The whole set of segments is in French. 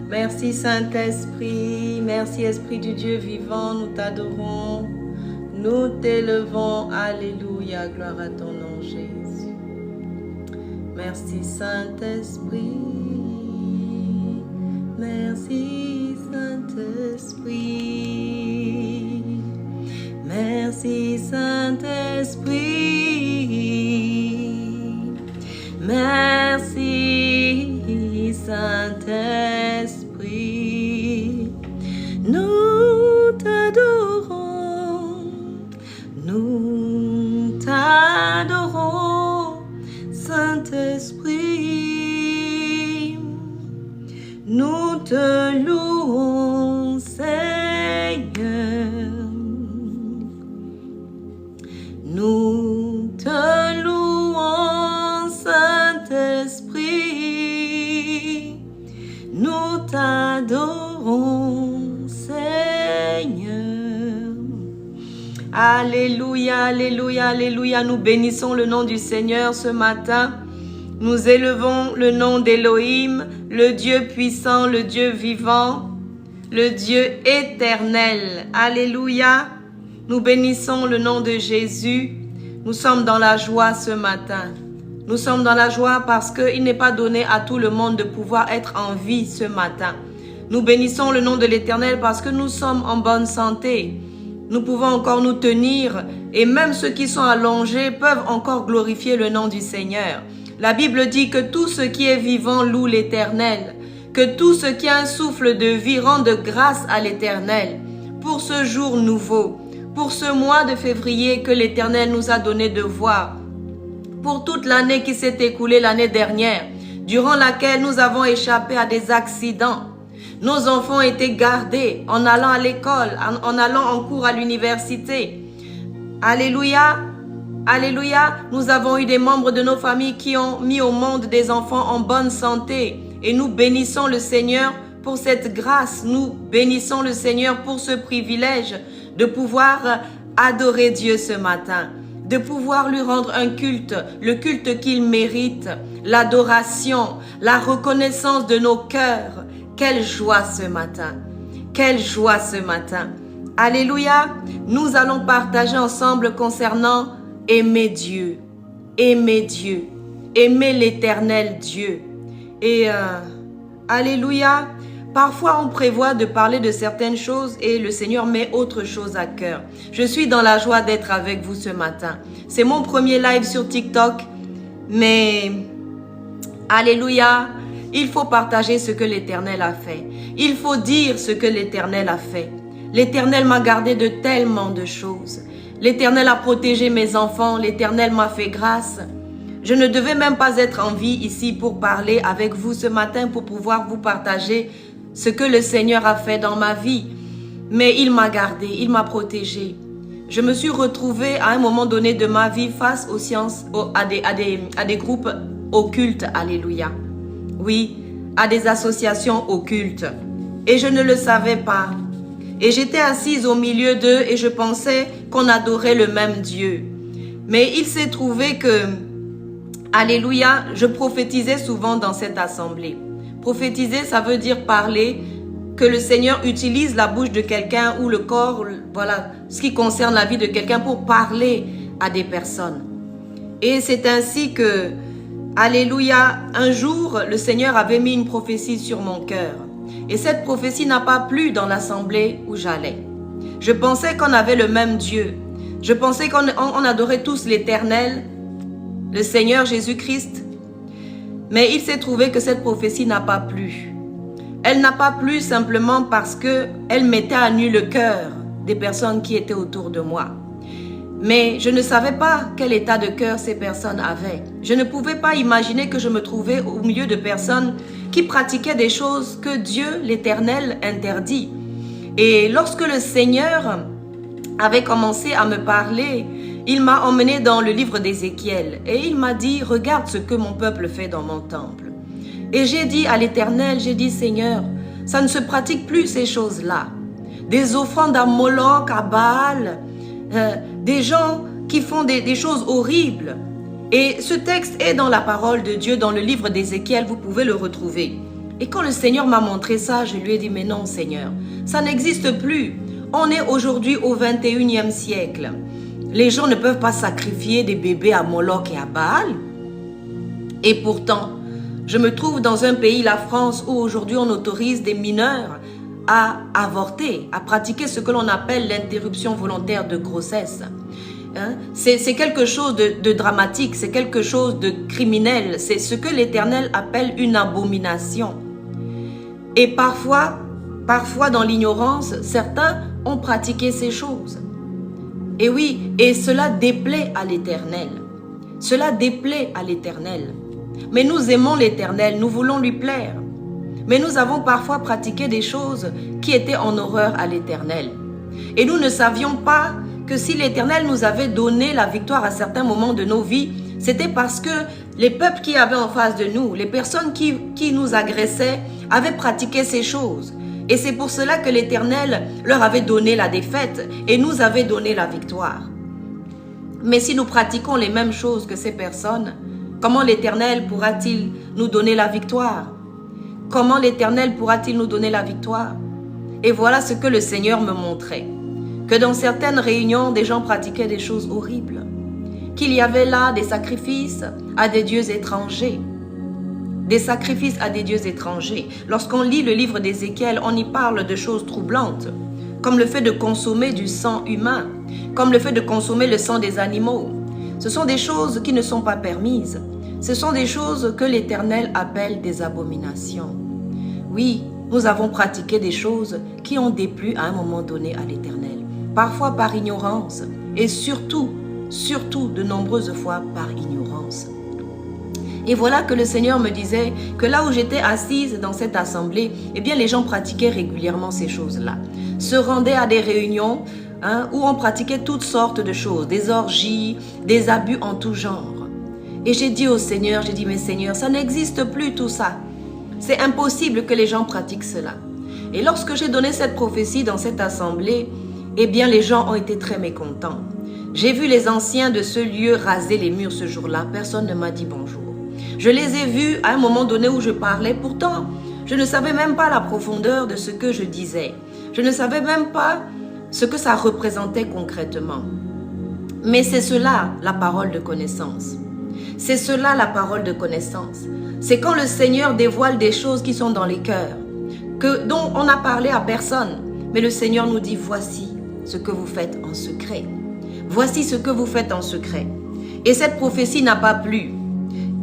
Merci Saint-Esprit, merci Esprit du Dieu vivant, nous t'adorons, nous t'élevons, alléluia, gloire à ton nom Jésus. Merci Saint-Esprit, merci Saint-Esprit, merci Saint-Esprit, merci Saint-Esprit, nous t'adorons, Saint-Esprit, nous te louons, Seigneur, nous te louons, Saint-Esprit, nous t'adorons, Seigneur. Alléluia, alléluia, alléluia. Nous bénissons le nom du Seigneur ce matin. Nous élevons le nom d'Élohim, le Dieu puissant, le Dieu vivant, le Dieu éternel. Alléluia. Nous bénissons le nom de Jésus. Nous sommes dans la joie ce matin. Nous sommes dans la joie parce qu'il n'est pas donné à tout le monde de pouvoir être en vie ce matin. Nous bénissons le nom de l'Éternel parce que nous sommes en bonne santé. Nous pouvons encore nous tenir et même ceux qui sont allongés peuvent encore glorifier le nom du Seigneur. La Bible dit que tout ce qui est vivant loue l'Éternel, que tout ce qui a un souffle de vie rende grâce à l'Éternel pour ce jour nouveau, pour ce mois de février que l'Éternel nous a donné de voir, pour toute l'année qui s'est écoulée l'année dernière, durant laquelle nous avons échappé à des accidents. Nos enfants étaient gardés en allant à l'école, en allant en cours à l'université. Alléluia, alléluia. Nous avons eu des membres de nos familles qui ont mis au monde des enfants en bonne santé. Et nous bénissons le Seigneur pour cette grâce. Nous bénissons le Seigneur pour ce privilège de pouvoir adorer Dieu ce matin, de pouvoir lui rendre un culte, le culte qu'il mérite, l'adoration, la reconnaissance de nos cœurs. Quelle joie ce matin! Quelle joie ce matin! Alléluia! Nous allons partager ensemble concernant aimer Dieu, aimer l'Éternel Dieu. Et alléluia! Parfois on prévoit de parler de certaines choses et le Seigneur met autre chose à cœur. Je suis dans la joie d'être avec vous ce matin. C'est mon premier live sur TikTok, mais alléluia! Il faut partager ce que l'Éternel a fait. Il faut dire ce que l'Éternel a fait. L'Éternel m'a gardé de tellement de choses. L'Éternel a protégé mes enfants. L'Éternel m'a fait grâce. Je ne devais même pas être en vie ici pour parler avec vous ce matin, pour pouvoir vous partager ce que le Seigneur a fait dans ma vie. Mais il m'a gardé, il m'a protégé. Je me suis retrouvée à un moment donné de ma vie face aux sciences, à des groupes occultes. Alléluia. Oui, à des associations occultes. Et je ne le savais pas. Et j'étais assise au milieu d'eux et je pensais qu'on adorait le même Dieu. Mais il s'est trouvé que, alléluia, je prophétisais souvent dans cette assemblée. Prophétiser, ça veut dire parler, que le Seigneur utilise la bouche de quelqu'un ou le corps, voilà, ce qui concerne la vie de quelqu'un pour parler à des personnes. Et c'est ainsi que, alléluia, un jour, le Seigneur avait mis une prophétie sur mon cœur. Et cette prophétie n'a pas plu dans l'assemblée où j'allais. Je pensais qu'on avait le même Dieu. Je pensais qu'on adorait tous l'Éternel, le Seigneur Jésus-Christ. Mais il s'est trouvé que cette prophétie n'a pas plu. Elle n'a pas plu simplement parce qu'elle mettait à nu le cœur des personnes qui étaient autour de moi. Mais je ne savais pas quel état de cœur ces personnes avaient. Je ne pouvais pas imaginer que je me trouvais au milieu de personnes qui pratiquaient des choses que Dieu, l'Éternel, interdit. Et lorsque le Seigneur avait commencé à me parler, il m'a emmené dans le livre d'Ézéchiel et il m'a dit, regarde ce que mon peuple fait dans mon temple. Et j'ai dit à l'Éternel, j'ai dit, Seigneur, ça ne se pratique plus ces choses-là. Des offrandes à Moloch, à Baal, des gens qui font des choses horribles. Et ce texte est dans la parole de Dieu, dans le livre d'Ézéchiel, vous pouvez le retrouver. Et quand le Seigneur m'a montré ça, je lui ai dit, mais non Seigneur, ça n'existe plus. On est aujourd'hui au 21e siècle. Les gens ne peuvent pas sacrifier des bébés à Moloch et à Baal. Et pourtant, je me trouve dans un pays, la France, où aujourd'hui on autorise des mineurs à avorter, à pratiquer ce que l'on appelle l'interruption volontaire de grossesse. Hein? C'est quelque chose de dramatique, c'est quelque chose de criminel, c'est ce que l'Éternel appelle une abomination. Et parfois dans l'ignorance, certains ont pratiqué ces choses. Et oui, et cela déplaît à l'Éternel. Cela déplaît à l'Éternel. Mais nous aimons l'Éternel, nous voulons lui plaire. Mais nous avons parfois pratiqué des choses qui étaient en horreur à l'Éternel. Et nous ne savions pas que si l'Éternel nous avait donné la victoire à certains moments de nos vies, c'était parce que les peuples qui avaient en face de nous, les personnes qui nous agressaient, avaient pratiqué ces choses. Et c'est pour cela que l'Éternel leur avait donné la défaite et nous avait donné la victoire. Mais si nous pratiquons les mêmes choses que ces personnes, comment l'Éternel pourra-t-il nous donner la victoire? Comment l'Éternel pourra-t-il nous donner la victoire? Et voilà ce que le Seigneur me montrait. Que dans certaines réunions, des gens pratiquaient des choses horribles. Qu'il y avait là des sacrifices à des dieux étrangers. Des sacrifices à des dieux étrangers. Lorsqu'on lit le livre d'Ézéchiel, on y parle de choses troublantes, comme le fait de consommer du sang humain, comme le fait de consommer le sang des animaux. Ce sont des choses qui ne sont pas permises. Ce sont des choses que l'Éternel appelle des abominations. Oui, nous avons pratiqué des choses qui ont déplu à un moment donné à l'Éternel. Parfois par ignorance et surtout de nombreuses fois par ignorance. Et voilà que le Seigneur me disait que là où j'étais assise dans cette assemblée, eh bien les gens pratiquaient régulièrement ces choses-là. Se rendaient à des réunions où on pratiquait toutes sortes de choses, des orgies, des abus en tout genre. Et j'ai dit au Seigneur, j'ai dit, mais Seigneur, ça n'existe plus tout ça. C'est impossible que les gens pratiquent cela. Et lorsque j'ai donné cette prophétie dans cette assemblée, eh bien les gens ont été très mécontents. J'ai vu les anciens de ce lieu raser les murs ce jour-là. Personne ne m'a dit bonjour. Je les ai vus à un moment donné où je parlais. Pourtant, je ne savais même pas la profondeur de ce que je disais. Je ne savais même pas ce que ça représentait concrètement. Mais c'est cela la parole de connaissance. C'est cela la parole de connaissance. C'est quand le Seigneur dévoile des choses qui sont dans les cœurs, dont on n'a parlé à personne. Mais le Seigneur nous dit, voici ce que vous faites en secret. Voici ce que vous faites en secret. Et cette prophétie n'a pas plu.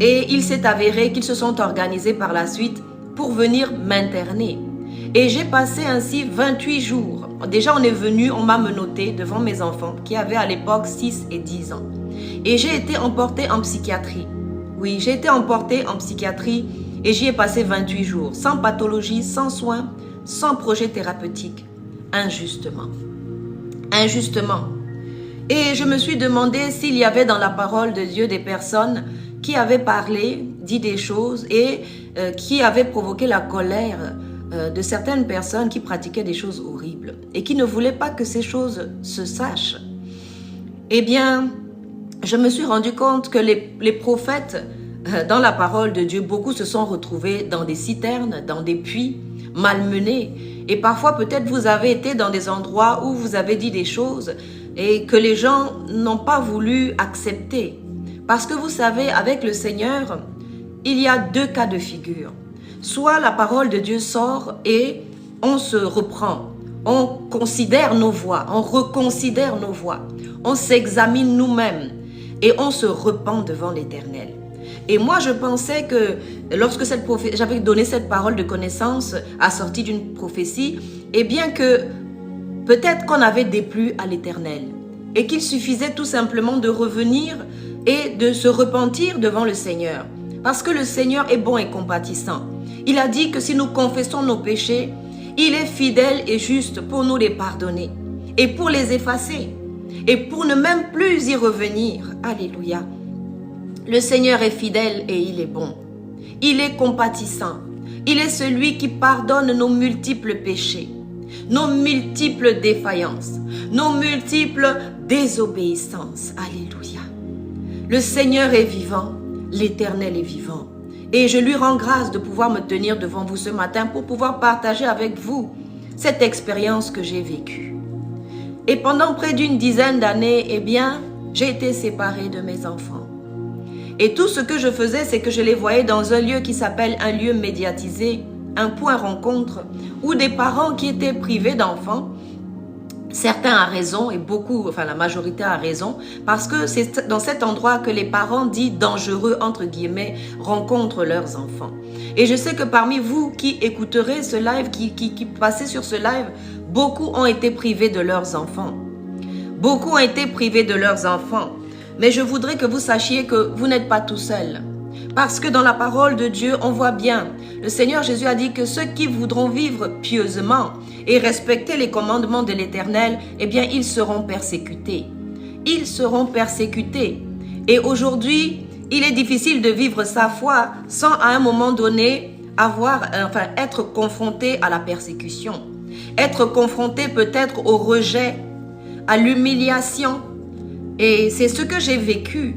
Et il s'est avéré qu'ils se sont organisés par la suite pour venir m'interner. Et j'ai passé ainsi 28 jours. Déjà, on est venu, on m'a menotté devant mes enfants qui avaient à l'époque 6 et 10 ans. Et j'ai été emportée en psychiatrie. Oui, j'ai été emportée en psychiatrie et j'y ai passé 28 jours. Sans pathologie, sans soins, sans projet thérapeutique. Injustement. Injustement. Et je me suis demandé s'il y avait dans la parole de Dieu des personnes qui avaient parlé, dit des choses et qui avaient provoqué la colère de certaines personnes qui pratiquaient des choses horribles et qui ne voulaient pas que ces choses se sachent. Eh bien, je me suis rendu compte que les prophètes, dans la parole de Dieu, beaucoup se sont retrouvés dans des citernes, dans des puits, malmenés. Et parfois, peut-être vous avez été dans des endroits où vous avez dit des choses et que les gens n'ont pas voulu accepter. Parce que vous savez, avec le Seigneur, il y a deux cas de figure. Soit la parole de Dieu sort et on se reprend, on considère nos voies, on reconsidère nos voies, on s'examine nous-mêmes et on se repent devant l'Éternel. Et moi, je pensais que lorsque j'avais donné cette parole de connaissance assortie d'une prophétie, eh bien que peut-être qu'on avait déplu à l'Éternel et qu'il suffisait tout simplement de revenir et de se repentir devant le Seigneur. Parce que le Seigneur est bon et compatissant. Il a dit que si nous confessons nos péchés, il est fidèle et juste pour nous les pardonner et pour les effacer et pour ne même plus y revenir. Alléluia. Le Seigneur est fidèle et il est bon. Il est compatissant. Il est celui qui pardonne nos multiples péchés, nos multiples défaillances, nos multiples désobéissances. Alléluia. Le Seigneur est vivant, l'Éternel est vivant. Et je lui rends grâce de pouvoir me tenir devant vous ce matin pour pouvoir partager avec vous cette expérience que j'ai vécue. Et pendant près d'une dizaine d'années, eh bien, j'ai été séparée de mes enfants. Et tout ce que je faisais, c'est que je les voyais dans un lieu qui s'appelle un lieu médiatisé, un point rencontre, où des parents qui étaient privés d'enfants, certains à raison et beaucoup, enfin la majorité a raison, parce que c'est dans cet endroit que les parents dits dangereux, entre guillemets, rencontrent leurs enfants. Et je sais que parmi vous qui écouterez ce live, qui passez sur ce live, beaucoup ont été privés de leurs enfants. Beaucoup ont été privés de leurs enfants. Mais je voudrais que vous sachiez que vous n'êtes pas tout seul. Parce que dans la parole de Dieu, on voit bien, le Seigneur Jésus a dit que ceux qui voudront vivre pieusement et respecter les commandements de l'Éternel, eh bien, ils seront persécutés. Ils seront persécutés. Et aujourd'hui, il est difficile de vivre sa foi sans à un moment donné être confronté à la persécution. Être confronté peut-être au rejet, à l'humiliation. Et c'est ce que j'ai vécu.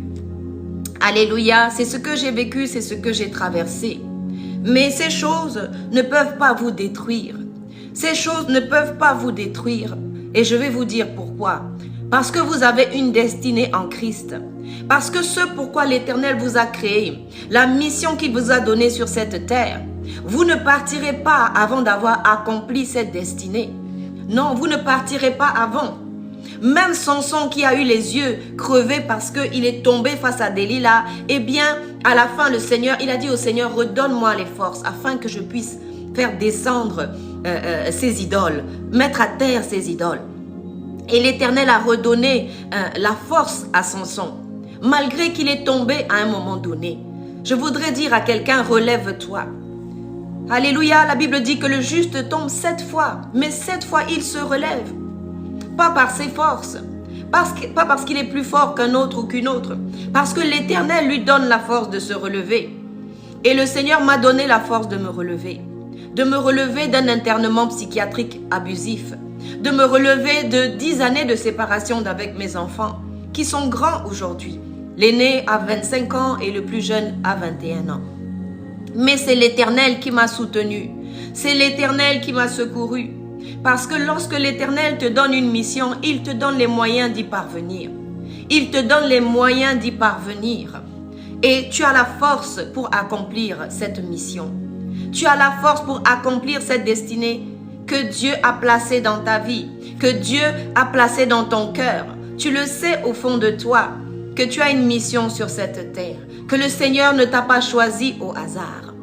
Alléluia, c'est ce que j'ai vécu, c'est ce que j'ai traversé. Mais ces choses ne peuvent pas vous détruire. Ces choses ne peuvent pas vous détruire. Et je vais vous dire pourquoi. Parce que vous avez une destinée en Christ. Parce que ce pourquoi l'Éternel vous a créé, la mission qu'il vous a donnée sur cette terre, vous ne partirez pas avant d'avoir accompli cette destinée. Non, vous ne partirez pas avant. Même Samson qui a eu les yeux crevés parce qu'il est tombé face à Delilah, eh bien, à la fin, le Seigneur, il a dit au Seigneur, redonne-moi les forces afin que je puisse faire descendre ces idoles, mettre à terre ces idoles. Et l'Éternel a redonné la force à Samson, malgré qu'il est tombé à un moment donné. Je voudrais dire à quelqu'un, relève-toi. Alléluia, la Bible dit que le juste tombe 7 fois, mais 7 fois il se relève. Pas par ses forces, pas parce qu'il est plus fort qu'un autre ou qu'une autre, parce que l'Éternel lui donne la force de se relever. Et le Seigneur m'a donné la force de me relever d'un internement psychiatrique abusif, de me relever de 10 années de séparation d'avec mes enfants, qui sont grands aujourd'hui. L'aîné a 25 ans et le plus jeune a 21 ans. Mais c'est l'Éternel qui m'a soutenu, c'est l'Éternel qui m'a secouru. Parce que lorsque l'Éternel te donne une mission, il te donne les moyens d'y parvenir. Il te donne les moyens d'y parvenir. Et tu as la force pour accomplir cette mission. Tu as la force pour accomplir cette destinée que Dieu a placée dans ta vie, que Dieu a placée dans ton cœur. Tu le sais au fond de toi, que tu as une mission sur cette terre, que le Seigneur ne t'a pas choisi au hasard.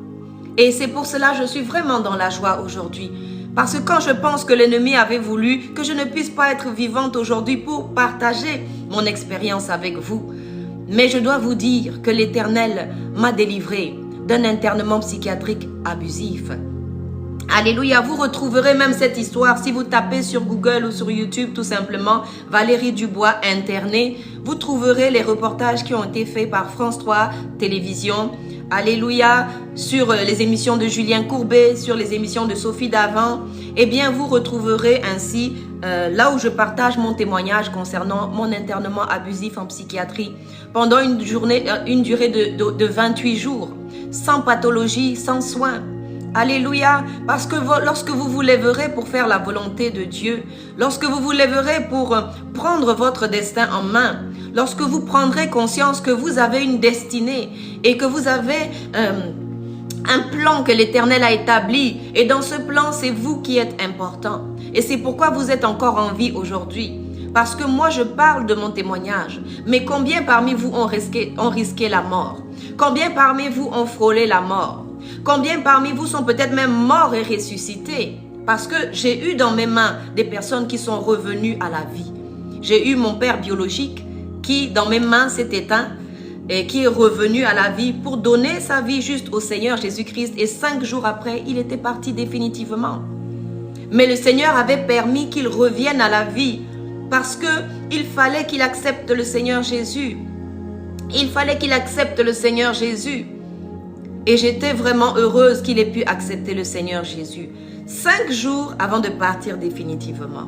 Et c'est pour cela que je suis vraiment dans la joie aujourd'hui. Parce que quand je pense que l'ennemi avait voulu que je ne puisse pas être vivante aujourd'hui pour partager mon expérience avec vous, mais je dois vous dire que l'Éternel m'a délivré d'un internement psychiatrique abusif. Alléluia, vous retrouverez même cette histoire si vous tapez sur Google ou sur YouTube tout simplement Valérie Dubois internée. Vous trouverez les reportages qui ont été faits par France 3 Télévision. Alléluia, sur les émissions de Julien Courbet, sur les émissions de Sophie Davant. Eh bien, vous retrouverez ainsi là où je partage mon témoignage concernant mon internement abusif en psychiatrie pendant une durée de 28 jours, sans pathologie, sans soins. Alléluia, parce que lorsque vous vous lèverez pour faire la volonté de Dieu, lorsque vous vous lèverez pour prendre votre destin en main, lorsque vous prendrez conscience que vous avez une destinée et que vous avez un plan que l'Éternel a établi, et dans ce plan, c'est vous qui êtes important. Et c'est pourquoi vous êtes encore en vie aujourd'hui. Parce que moi, je parle de mon témoignage. Mais combien parmi vous ont risqué la mort? Combien parmi vous ont frôlé la mort? Combien parmi vous sont peut-être même morts et ressuscités? Parce que j'ai eu dans mes mains des personnes qui sont revenues à la vie. J'ai eu mon père biologique qui, dans mes mains, s'est éteint et qui est revenu à la vie pour donner sa vie juste au Seigneur Jésus-Christ. Et 5 jours après, il était parti définitivement. Mais le Seigneur avait permis qu'il revienne à la vie parce qu'il fallait qu'il accepte le Seigneur Jésus. Il fallait qu'il accepte le Seigneur Jésus. Et j'étais vraiment heureuse qu'il ait pu accepter le Seigneur Jésus 5 jours avant de partir définitivement.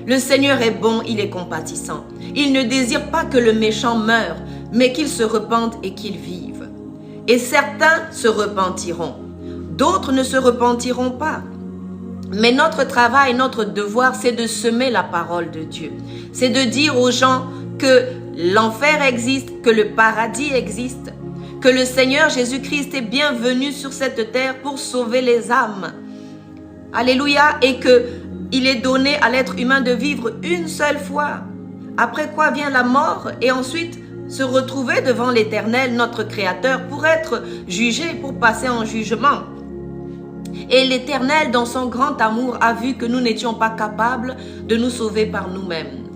Le Seigneur est bon, il est compatissant. Il ne désire pas que le méchant meure, mais qu'il se repente et qu'il vive. Et certains se repentiront. D'autres ne se repentiront pas. Mais notre travail, notre devoir, c'est de semer la parole de Dieu. C'est de dire aux gens que l'enfer existe, que le paradis existe, que le Seigneur Jésus-Christ est bien venu sur cette terre pour sauver les âmes. Alléluia. Et qu'il est donné à l'être humain de vivre une seule fois. Après quoi vient la mort et ensuite se retrouver devant l'Éternel, notre Créateur, pour être jugé, pour passer en jugement. Et l'Éternel, dans son grand amour, a vu que nous n'étions pas capables de nous sauver par nous-mêmes.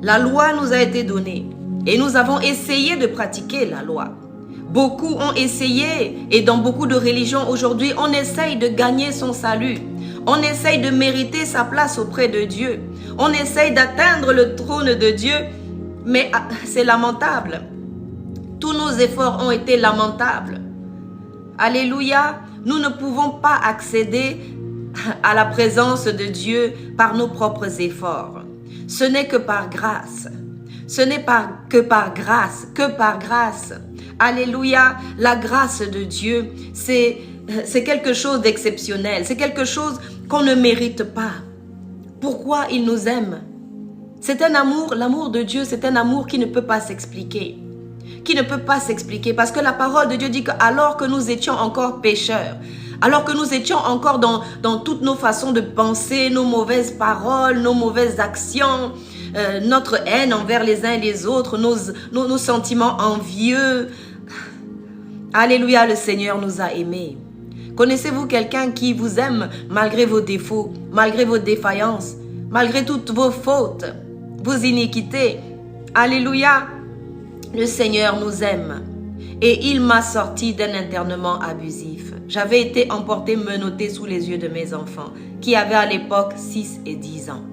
La loi nous a été donnée et nous avons essayé de pratiquer la loi. Beaucoup ont essayé et dans beaucoup de religions aujourd'hui, on essaye de gagner son salut. On essaye de mériter sa place auprès de Dieu. On essaye d'atteindre le trône de Dieu, mais c'est lamentable. Tous nos efforts ont été lamentables. Alléluia. Nous ne pouvons pas accéder à la présence de Dieu par nos propres efforts. Ce n'est que par grâce. Ce n'est pas que par grâce, que par grâce. Alléluia. La grâce de Dieu, c'est quelque chose d'exceptionnel. C'est quelque chose qu'on ne mérite pas. Pourquoi il nous aime? C'est un amour, l'amour de Dieu, c'est un amour qui ne peut pas s'expliquer. Qui ne peut pas s'expliquer. Parce que la parole de Dieu dit qu'alors que nous étions encore pécheurs, alors que nous étions encore dans toutes nos façons de penser, nos mauvaises paroles, nos mauvaises actions, notre haine envers les uns et les autres, nos sentiments envieux. Alléluia, le Seigneur nous a aimés. Connaissez-vous quelqu'un qui vous aime malgré vos défauts, malgré vos défaillances, malgré toutes vos fautes, vos iniquités? Alléluia. Le Seigneur nous aime et il m'a sorti d'un internement abusif. J'avais été emportée, menottée sous les yeux de mes enfants qui avaient à l'époque 6 et 10 ans.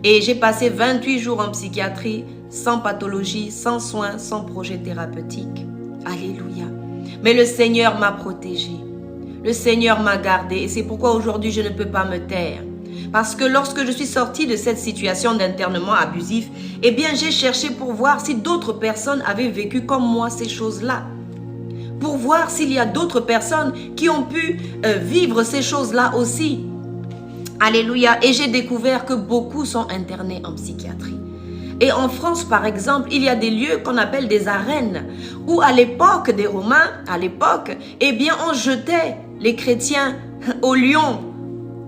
Et j'ai passé 28 jours en psychiatrie, sans pathologie, sans soins, sans projet thérapeutique. Alléluia. Mais le Seigneur m'a protégée. Le Seigneur m'a gardée et c'est pourquoi aujourd'hui je ne peux pas me taire. Parce que lorsque je suis sortie de cette situation d'internement abusif, eh bien j'ai cherché pour voir si d'autres personnes avaient vécu comme moi ces choses-là. Pour voir s'il y a d'autres personnes qui ont pu vivre ces choses-là aussi. Alléluia. Et j'ai découvert que beaucoup sont internés en psychiatrie. Et en France, par exemple, il y a des lieux qu'on appelle des arènes, où à l'époque des Romains, eh bien on jetait les chrétiens aux lions.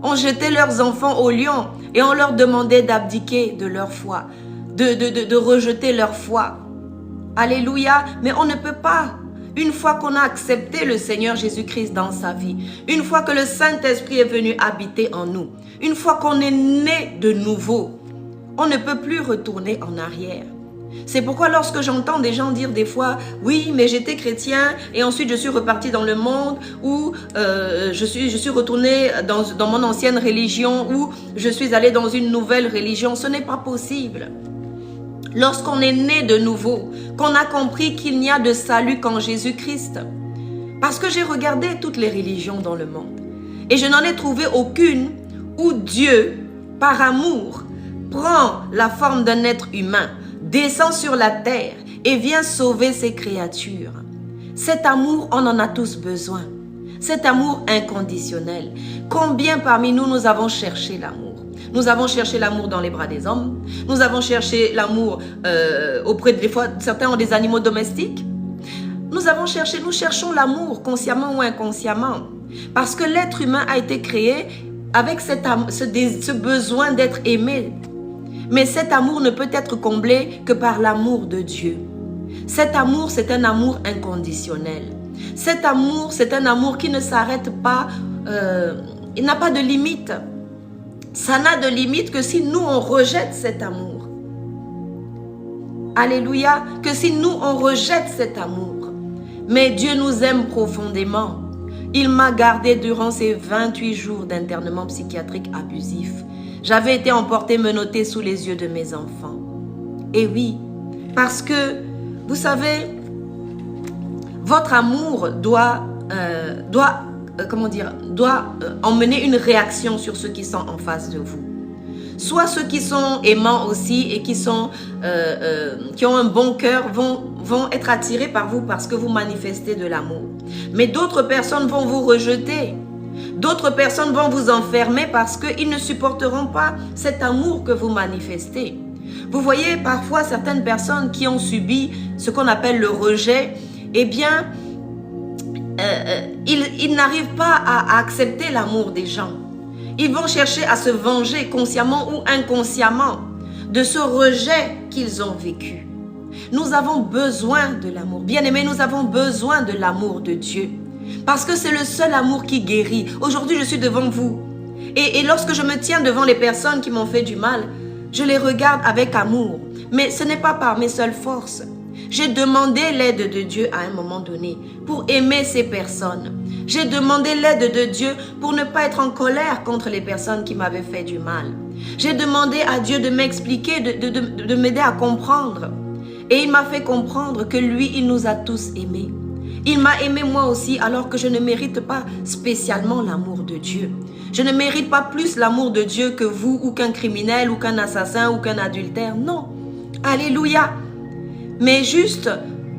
On jetait leurs enfants aux lions et on leur demandait d'abdiquer de leur foi, de rejeter leur foi. Alléluia. Mais on ne peut pas. Une fois qu'on a accepté le Seigneur Jésus-Christ dans sa vie, une fois que le Saint-Esprit est venu habiter en nous, une fois qu'on est né de nouveau, on ne peut plus retourner en arrière. C'est pourquoi lorsque j'entends des gens dire des fois « Oui, mais j'étais chrétien et ensuite je suis reparti dans le monde ou je suis retourné dans mon ancienne religion ou je suis allé dans une nouvelle religion », ce n'est pas possible. Lorsqu'on est né de nouveau, qu'on a compris qu'il n'y a de salut qu'en Jésus-Christ. Parce que j'ai regardé toutes les religions dans le monde et je n'en ai trouvé aucune où Dieu, par amour, prend la forme d'un être humain, descend sur la terre et vient sauver ses créatures. Cet amour, on en a tous besoin. Cet amour inconditionnel. Combien parmi nous avons cherché l'amour? Nous avons cherché l'amour dans les bras des hommes. Nous avons cherché l'amour auprès des fois, certains ont des animaux domestiques. Nous cherchons l'amour consciemment ou inconsciemment. Parce que l'être humain a été créé avec ce besoin d'être aimé. Mais cet amour ne peut être comblé que par l'amour de Dieu. Cet amour, c'est un amour inconditionnel. Cet amour, c'est un amour qui ne s'arrête pas, il n'a pas de limite. Ça n'a de limite que si nous, on rejette cet amour. Alléluia, que si nous, on rejette cet amour. Mais Dieu nous aime profondément. Il m'a gardé durant ces 28 jours d'internement psychiatrique abusif. J'avais été emportée, menottée sous les yeux de mes enfants. Et oui, parce que, vous savez, votre amour doit emmener une réaction sur ceux qui sont en face de vous. soit ceux qui sont aimants aussi et qui ont un bon cœur vont être attirés par vous parce que vous manifestez de l'amour. Mais d'autres personnes vont vous rejeter. D'autres personnes vont vous enfermer parce qu'ils ne supporteront pas cet amour que vous manifestez. Vous voyez, parfois, certaines personnes qui ont subi ce qu'on appelle le rejet, eh bien, ils n'arrivent pas à accepter l'amour des gens. Ils vont chercher à se venger consciemment ou inconsciemment de ce rejet qu'ils ont vécu. Nous avons besoin de l'amour. Bien-aimés, nous avons besoin de l'amour de Dieu. Parce que c'est le seul amour qui guérit. Aujourd'hui, je suis devant vous. Et lorsque je me tiens devant les personnes qui m'ont fait du mal, je les regarde avec amour. Mais ce n'est pas par mes seules forces. J'ai demandé l'aide de Dieu à un moment donné pour aimer ces personnes. J'ai demandé l'aide de Dieu pour ne pas être en colère contre les personnes qui m'avaient fait du mal. J'ai demandé à Dieu de m'expliquer, de m'aider à comprendre. Et il m'a fait comprendre que lui, il nous a tous aimés. Il m'a aimé moi aussi alors que je ne mérite pas spécialement l'amour de Dieu. Je ne mérite pas plus l'amour de Dieu que vous ou qu'un criminel ou qu'un assassin ou qu'un adultère. Non. Alléluia. Mais juste,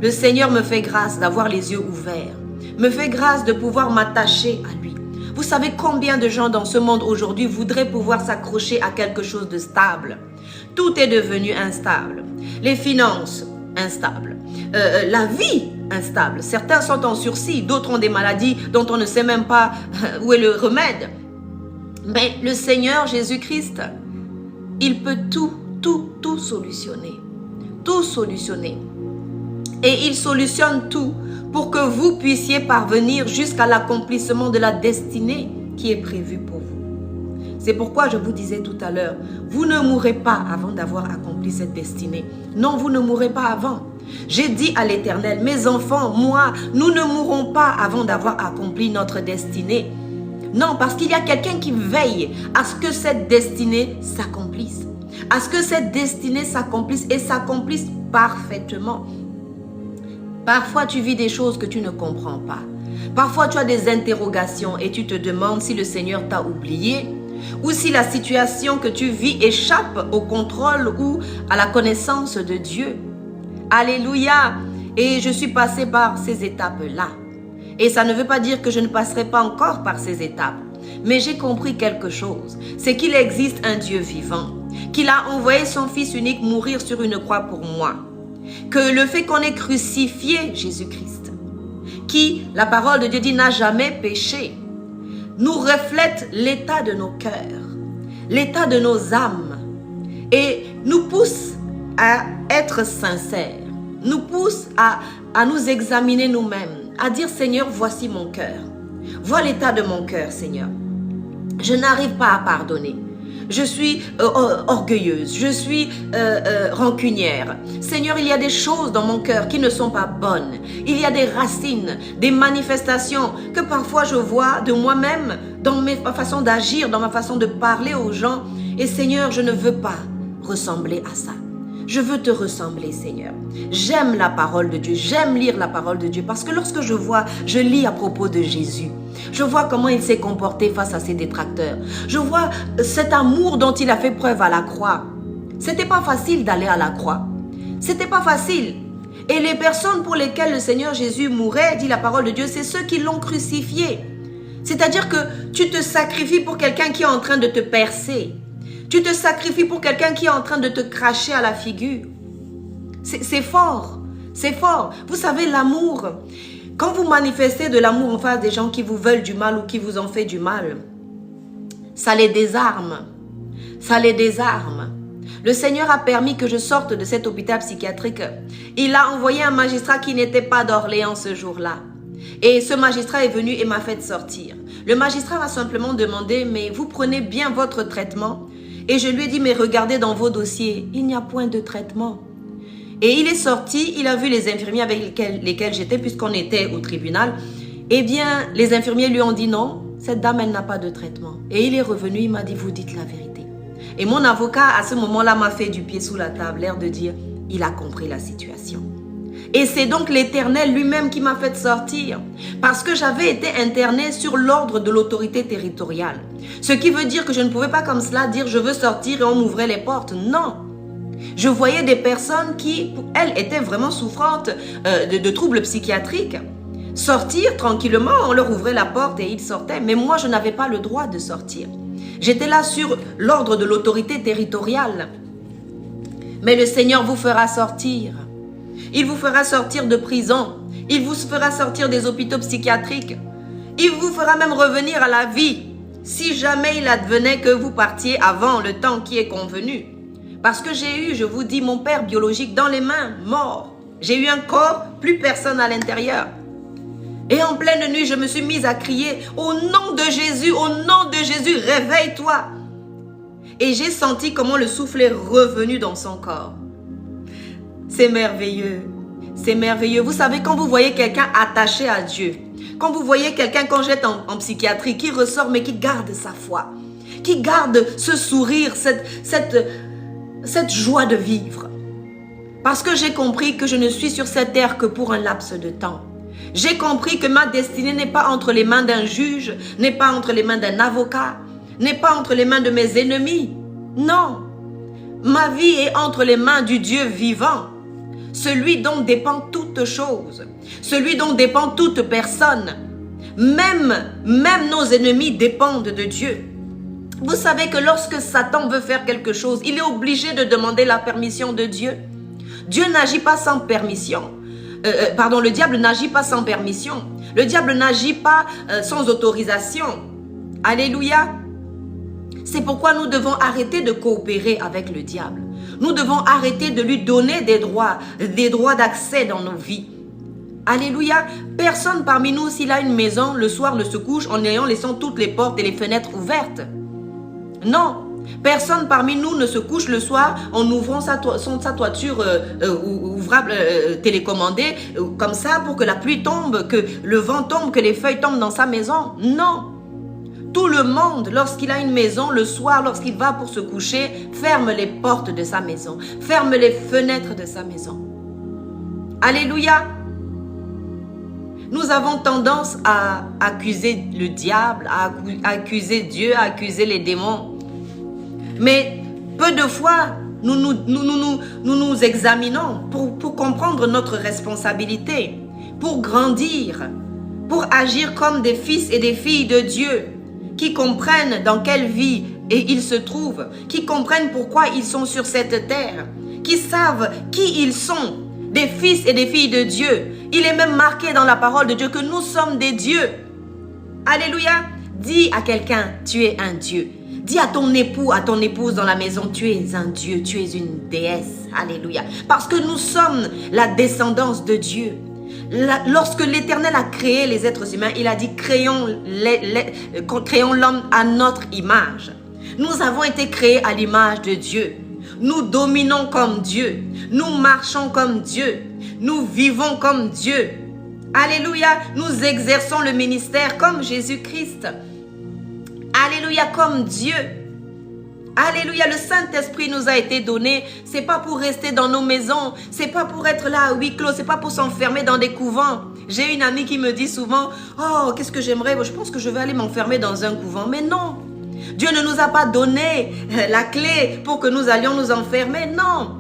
le Seigneur me fait grâce d'avoir les yeux ouverts. Me fait grâce de pouvoir m'attacher à lui. Vous savez combien de gens dans ce monde aujourd'hui voudraient pouvoir s'accrocher à quelque chose de stable. Tout est devenu instable. Les finances, instables. La vie, instable. Certains sont en sursis, d'autres ont des maladies dont on ne sait même pas où est le remède. Mais le Seigneur Jésus-Christ, il peut tout solutionner. Tout solutionner. Et il solutionne tout pour que vous puissiez parvenir jusqu'à l'accomplissement de la destinée qui est prévue pour vous. C'est pourquoi je vous disais tout à l'heure, vous ne mourrez pas avant d'avoir accompli cette destinée. Non, vous ne mourrez pas avant. J'ai dit à l'Éternel, mes enfants, moi, nous ne mourrons pas avant d'avoir accompli notre destinée. Non, parce qu'il y a quelqu'un qui veille à ce que cette destinée s'accomplisse. À ce que cette destinée s'accomplisse et s'accomplisse parfaitement. Parfois, tu vis des choses que tu ne comprends pas. Parfois, tu as des interrogations et tu te demandes si le Seigneur t'a oublié ou si la situation que tu vis échappe au contrôle ou à la connaissance de Dieu. Alléluia! Et je suis passée par ces étapes-là. Et ça ne veut pas dire que je ne passerai pas encore par ces étapes. Mais j'ai compris quelque chose. C'est qu'il existe un Dieu vivant. Qu'il a envoyé son Fils unique mourir sur une croix pour moi. Que le fait qu'on ait crucifié Jésus-Christ, qui, la parole de Dieu dit, n'a jamais péché, nous reflète l'état de nos cœurs, l'état de nos âmes et nous pousse à être sincères, nous pousse à nous examiner nous-mêmes, à dire Seigneur, voici mon cœur, vois l'état de mon cœur Seigneur, je n'arrive pas à pardonner. Je suis orgueilleuse, je suis rancunière. Seigneur, il y a des choses dans mon cœur qui ne sont pas bonnes. Il y a des racines, des manifestations que parfois je vois de moi-même dans ma façon d'agir, dans ma façon de parler aux gens. Et Seigneur, je ne veux pas ressembler à ça. Je veux te ressembler, Seigneur. J'aime la parole de Dieu, j'aime lire la parole de Dieu parce que lorsque je lis à propos de Jésus, je vois comment il s'est comporté face à ses détracteurs. Je vois cet amour dont il a fait preuve à la croix. C'était pas facile d'aller à la croix. C'était pas facile. Et les personnes pour lesquelles le Seigneur Jésus mourait, dit la parole de Dieu, c'est ceux qui l'ont crucifié. C'est-à-dire que tu te sacrifies pour quelqu'un qui est en train de te percer. Tu te sacrifies pour quelqu'un qui est en train de te cracher à la figure. C'est fort. C'est fort. Vous savez, l'amour, quand vous manifestez de l'amour en face des gens qui vous veulent du mal ou qui vous ont fait du mal, ça les désarme. Ça les désarme. Le Seigneur a permis que je sorte de cet hôpital psychiatrique. Il a envoyé un magistrat qui n'était pas d'Orléans ce jour-là. Et ce magistrat est venu et m'a fait sortir. Le magistrat m'a simplement demandé, mais vous prenez bien votre traitement? Et je lui ai dit, mais regardez dans vos dossiers, il n'y a point de traitement. Et il est sorti, il a vu les infirmiers avec lesquels j'étais, puisqu'on était au tribunal. Eh bien, les infirmiers lui ont dit non, cette dame, elle n'a pas de traitement. Et il est revenu, il m'a dit, vous dites la vérité. Et mon avocat, à ce moment-là, m'a fait du pied sous la table, l'air de dire, il a compris la situation. Et c'est donc l'Éternel lui-même qui m'a fait sortir. Parce que j'avais été internée sur l'ordre de l'autorité territoriale. Ce qui veut dire que je ne pouvais pas comme cela dire je veux sortir et on m'ouvrait les portes. Non. Je voyais des personnes qui, elles, étaient vraiment souffrantes de troubles psychiatriques. Sortir tranquillement, on leur ouvrait la porte et ils sortaient. Mais moi, je n'avais pas le droit de sortir. J'étais là sur l'ordre de l'autorité territoriale. Mais le Seigneur vous fera sortir. Il vous fera sortir de prison. Il vous fera sortir des hôpitaux psychiatriques. Il vous fera même revenir à la vie. Si jamais il advenait que vous partiez avant le temps qui est convenu. Parce que j'ai eu, je vous dis, mon père biologique dans les mains, mort. J'ai eu un corps, plus personne à l'intérieur. Et en pleine nuit, je me suis mise à crier, au nom de Jésus, réveille-toi. Et j'ai senti comment le souffle est revenu dans son corps. C'est merveilleux. C'est merveilleux. Vous savez, quand vous voyez quelqu'un attaché à Dieu, quand vous voyez quelqu'un, quand j'étais en psychiatrie, qui ressort mais qui garde sa foi, qui garde ce sourire, cette joie de vivre. Parce que j'ai compris que je ne suis sur cette terre que pour un laps de temps. J'ai compris que ma destinée n'est pas entre les mains d'un juge, n'est pas entre les mains d'un avocat, n'est pas entre les mains de mes ennemis. Non. Ma vie est entre les mains du Dieu vivant. Celui dont dépend toute chose, celui dont dépend toute personne, même nos ennemis dépendent de Dieu. Vous savez que lorsque Satan veut faire quelque chose, il est obligé de demander la permission de Dieu. Dieu n'agit pas sans permission. Le diable n'agit pas sans permission. Le diable n'agit pas sans autorisation. Alléluia. C'est pourquoi nous devons arrêter de coopérer avec le diable. Nous devons arrêter de lui donner des droits d'accès dans nos vies. Alléluia. Personne parmi nous, s'il a une maison, le soir ne se couche en laissant toutes les portes et les fenêtres ouvertes. Non. Personne parmi nous ne se couche le soir en ouvrant sa toiture ouvrable télécommandée comme ça pour que la pluie tombe, que le vent tombe, que les feuilles tombent dans sa maison. Non. Tout le monde, lorsqu'il a une maison, le soir, lorsqu'il va pour se coucher, ferme les portes de sa maison, ferme les fenêtres de sa maison. Alléluia. Nous avons tendance à accuser le diable, à accuser Dieu, à accuser les démons. Mais peu de fois, nous nous examinons pour comprendre notre responsabilité, pour grandir, pour agir comme des fils et des filles de Dieu, qui comprennent dans quelle vie ils se trouvent, qui comprennent pourquoi ils sont sur cette terre, qui savent qui ils sont, des fils et des filles de Dieu. Il est même marqué dans la parole de Dieu que nous sommes des dieux. Alléluia. Dis à quelqu'un, tu es un Dieu. Dis à ton époux, à ton épouse dans la maison, tu es un Dieu, tu es une déesse. Alléluia. Parce que nous sommes la descendance de Dieu. Lorsque l'Éternel a créé les êtres humains, il a dit créons l'homme à notre image. Nous avons été créés à l'image de Dieu. Nous dominons comme Dieu. Nous marchons comme Dieu. Nous vivons comme Dieu. Alléluia. Nous exerçons le ministère comme Jésus-Christ. Alléluia, comme Dieu. Alléluia, le Saint-Esprit nous a été donné. C'est pas pour rester dans nos maisons. C'est pas pour être là à huis clos. C'est pas pour s'enfermer dans des couvents. J'ai une amie qui me dit souvent, oh, qu'est-ce que j'aimerais? Je pense que je vais aller m'enfermer dans un couvent. Mais non. Dieu ne nous a pas donné la clé pour que nous allions nous enfermer. Non.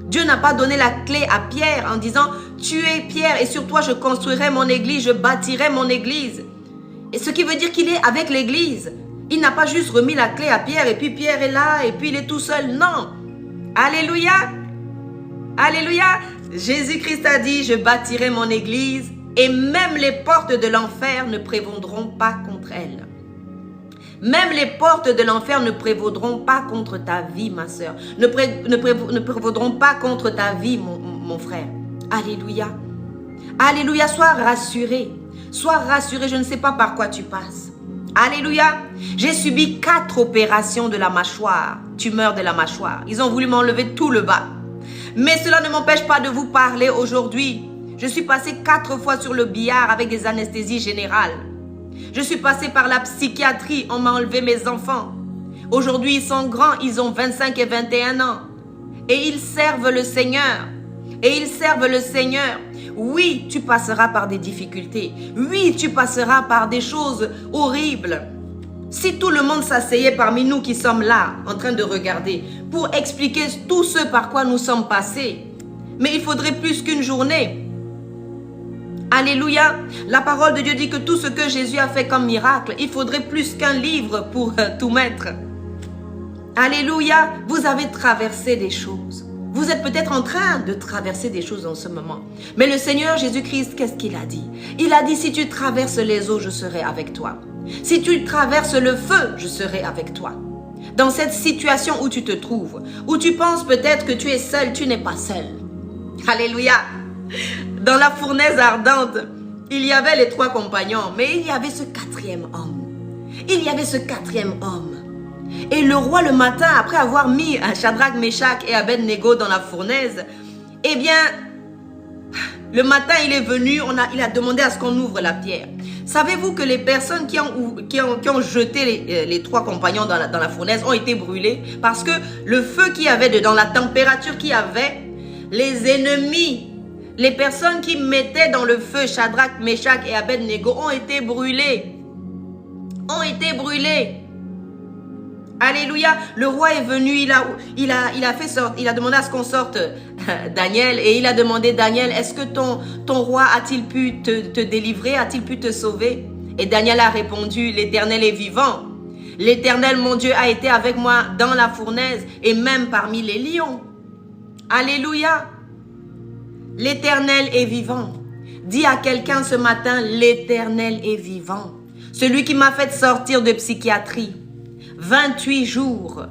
Dieu n'a pas donné la clé à Pierre en disant, tu es Pierre et sur toi je construirai mon église, je bâtirai mon église. Et ce qui veut dire qu'il est avec l'église. Il n'a pas juste remis la clé à Pierre et puis Pierre est là et puis il est tout seul. Non. Alléluia. Alléluia. Jésus-Christ a dit, je bâtirai mon église et même les portes de l'enfer ne prévaudront pas contre elle. Même les portes de l'enfer ne prévaudront pas contre ta vie, ma soeur. Ne prévaudront pas contre ta vie, mon frère. Alléluia. Alléluia. Sois rassuré. Sois rassuré. Je ne sais pas par quoi tu passes. Alléluia. J'ai subi 4 opérations de la mâchoire. Tumeur de la mâchoire. Ils ont voulu m'enlever tout le bas. Mais cela ne m'empêche pas de vous parler aujourd'hui. Je suis passée 4 fois sur le billard avec des anesthésies générales. Je suis passée par la psychiatrie. On m'a enlevé mes enfants. Aujourd'hui, ils sont grands. Ils ont 25 et 21 ans. Et ils servent le Seigneur. et ils servent le Seigneur. Oui, tu passeras par des difficultés. Oui, tu passeras par des choses horribles. Si tout le monde s'asseyait parmi nous qui sommes là, en train de regarder, pour expliquer tout ce par quoi nous sommes passés, mais il faudrait plus qu'une journée. Alléluia. La parole de Dieu dit que tout ce que Jésus a fait comme miracle, il faudrait plus qu'un livre pour tout mettre. Alléluia. Vous avez traversé des choses. Vous êtes peut-être en train de traverser des choses en ce moment. Mais le Seigneur Jésus-Christ, qu'est-ce qu'il a dit? Il a dit, si tu traverses les eaux, je serai avec toi. Si tu traverses le feu, je serai avec toi. Dans cette situation où tu te trouves, où tu penses peut-être que tu es seul, tu n'es pas seul. Alléluia. Dans la fournaise ardente, il y avait les 3 compagnons, mais il y avait ce 4e homme. Il y avait ce 4e homme. Et le roi, le matin, après avoir mis Shadrach, Meshach et Abednego dans la fournaise, eh bien, le matin, il est venu, il a demandé à ce qu'on ouvre la pierre. Savez-vous que les personnes qui ont jeté les 3 compagnons dans la fournaise ont été brûlées? Parce que le feu qu'il y avait dedans, la température qu'il y avait, les ennemis, les personnes qui mettaient dans le feu Shadrach, Meshach et Abednego ont été brûlés. Ont été brûlés. Alléluia. Le roi est venu, il a demandé à ce qu'on sorte Daniel, et il a demandé, Daniel, est-ce que ton roi a-t-il pu te délivrer, a-t-il pu te sauver? Et Daniel a répondu, l'Éternel est vivant. L'Éternel, mon Dieu, a été avec moi dans la fournaise et même parmi les lions. Alléluia. L'Éternel est vivant. Dis à quelqu'un ce matin, l'Éternel est vivant. Celui qui m'a fait sortir de psychiatrie. 28 jours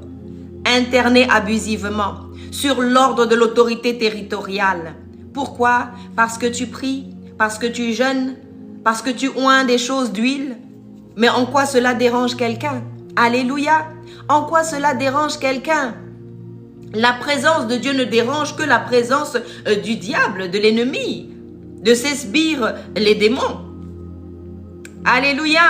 interné abusivement sur l'ordre de l'autorité territoriale. Pourquoi? Parce que tu pries, parce que tu jeûnes, parce que tu oins des choses d'huile. Mais en quoi cela dérange quelqu'un? Alléluia. En quoi cela dérange quelqu'un? La présence de Dieu ne dérange que la présence du diable, de l'ennemi, de ses sbires, les démons. Alléluia.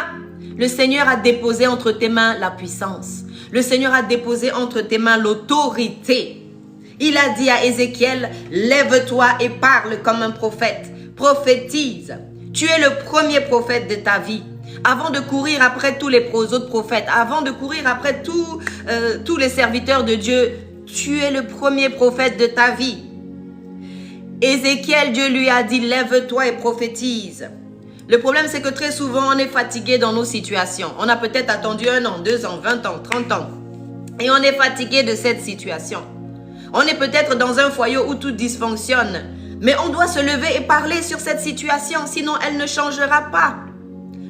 Le Seigneur a déposé entre tes mains la puissance. Le Seigneur a déposé entre tes mains l'autorité. Il a dit à Ézéchiel, lève-toi et parle comme un prophète. Prophétise. Tu es le premier prophète de ta vie. Avant de courir après tous les autres prophètes, avant de courir après tous les serviteurs de Dieu, tu es le premier prophète de ta vie. Ézéchiel, Dieu lui a dit, lève-toi et prophétise. Le problème, c'est que très souvent, on est fatigué dans nos situations. On a peut-être attendu 1 an, 2 ans, 20 ans, 30 ans. Et on est fatigué de cette situation. On est peut-être dans un foyer où tout dysfonctionne. Mais on doit se lever et parler sur cette situation, sinon elle ne changera pas.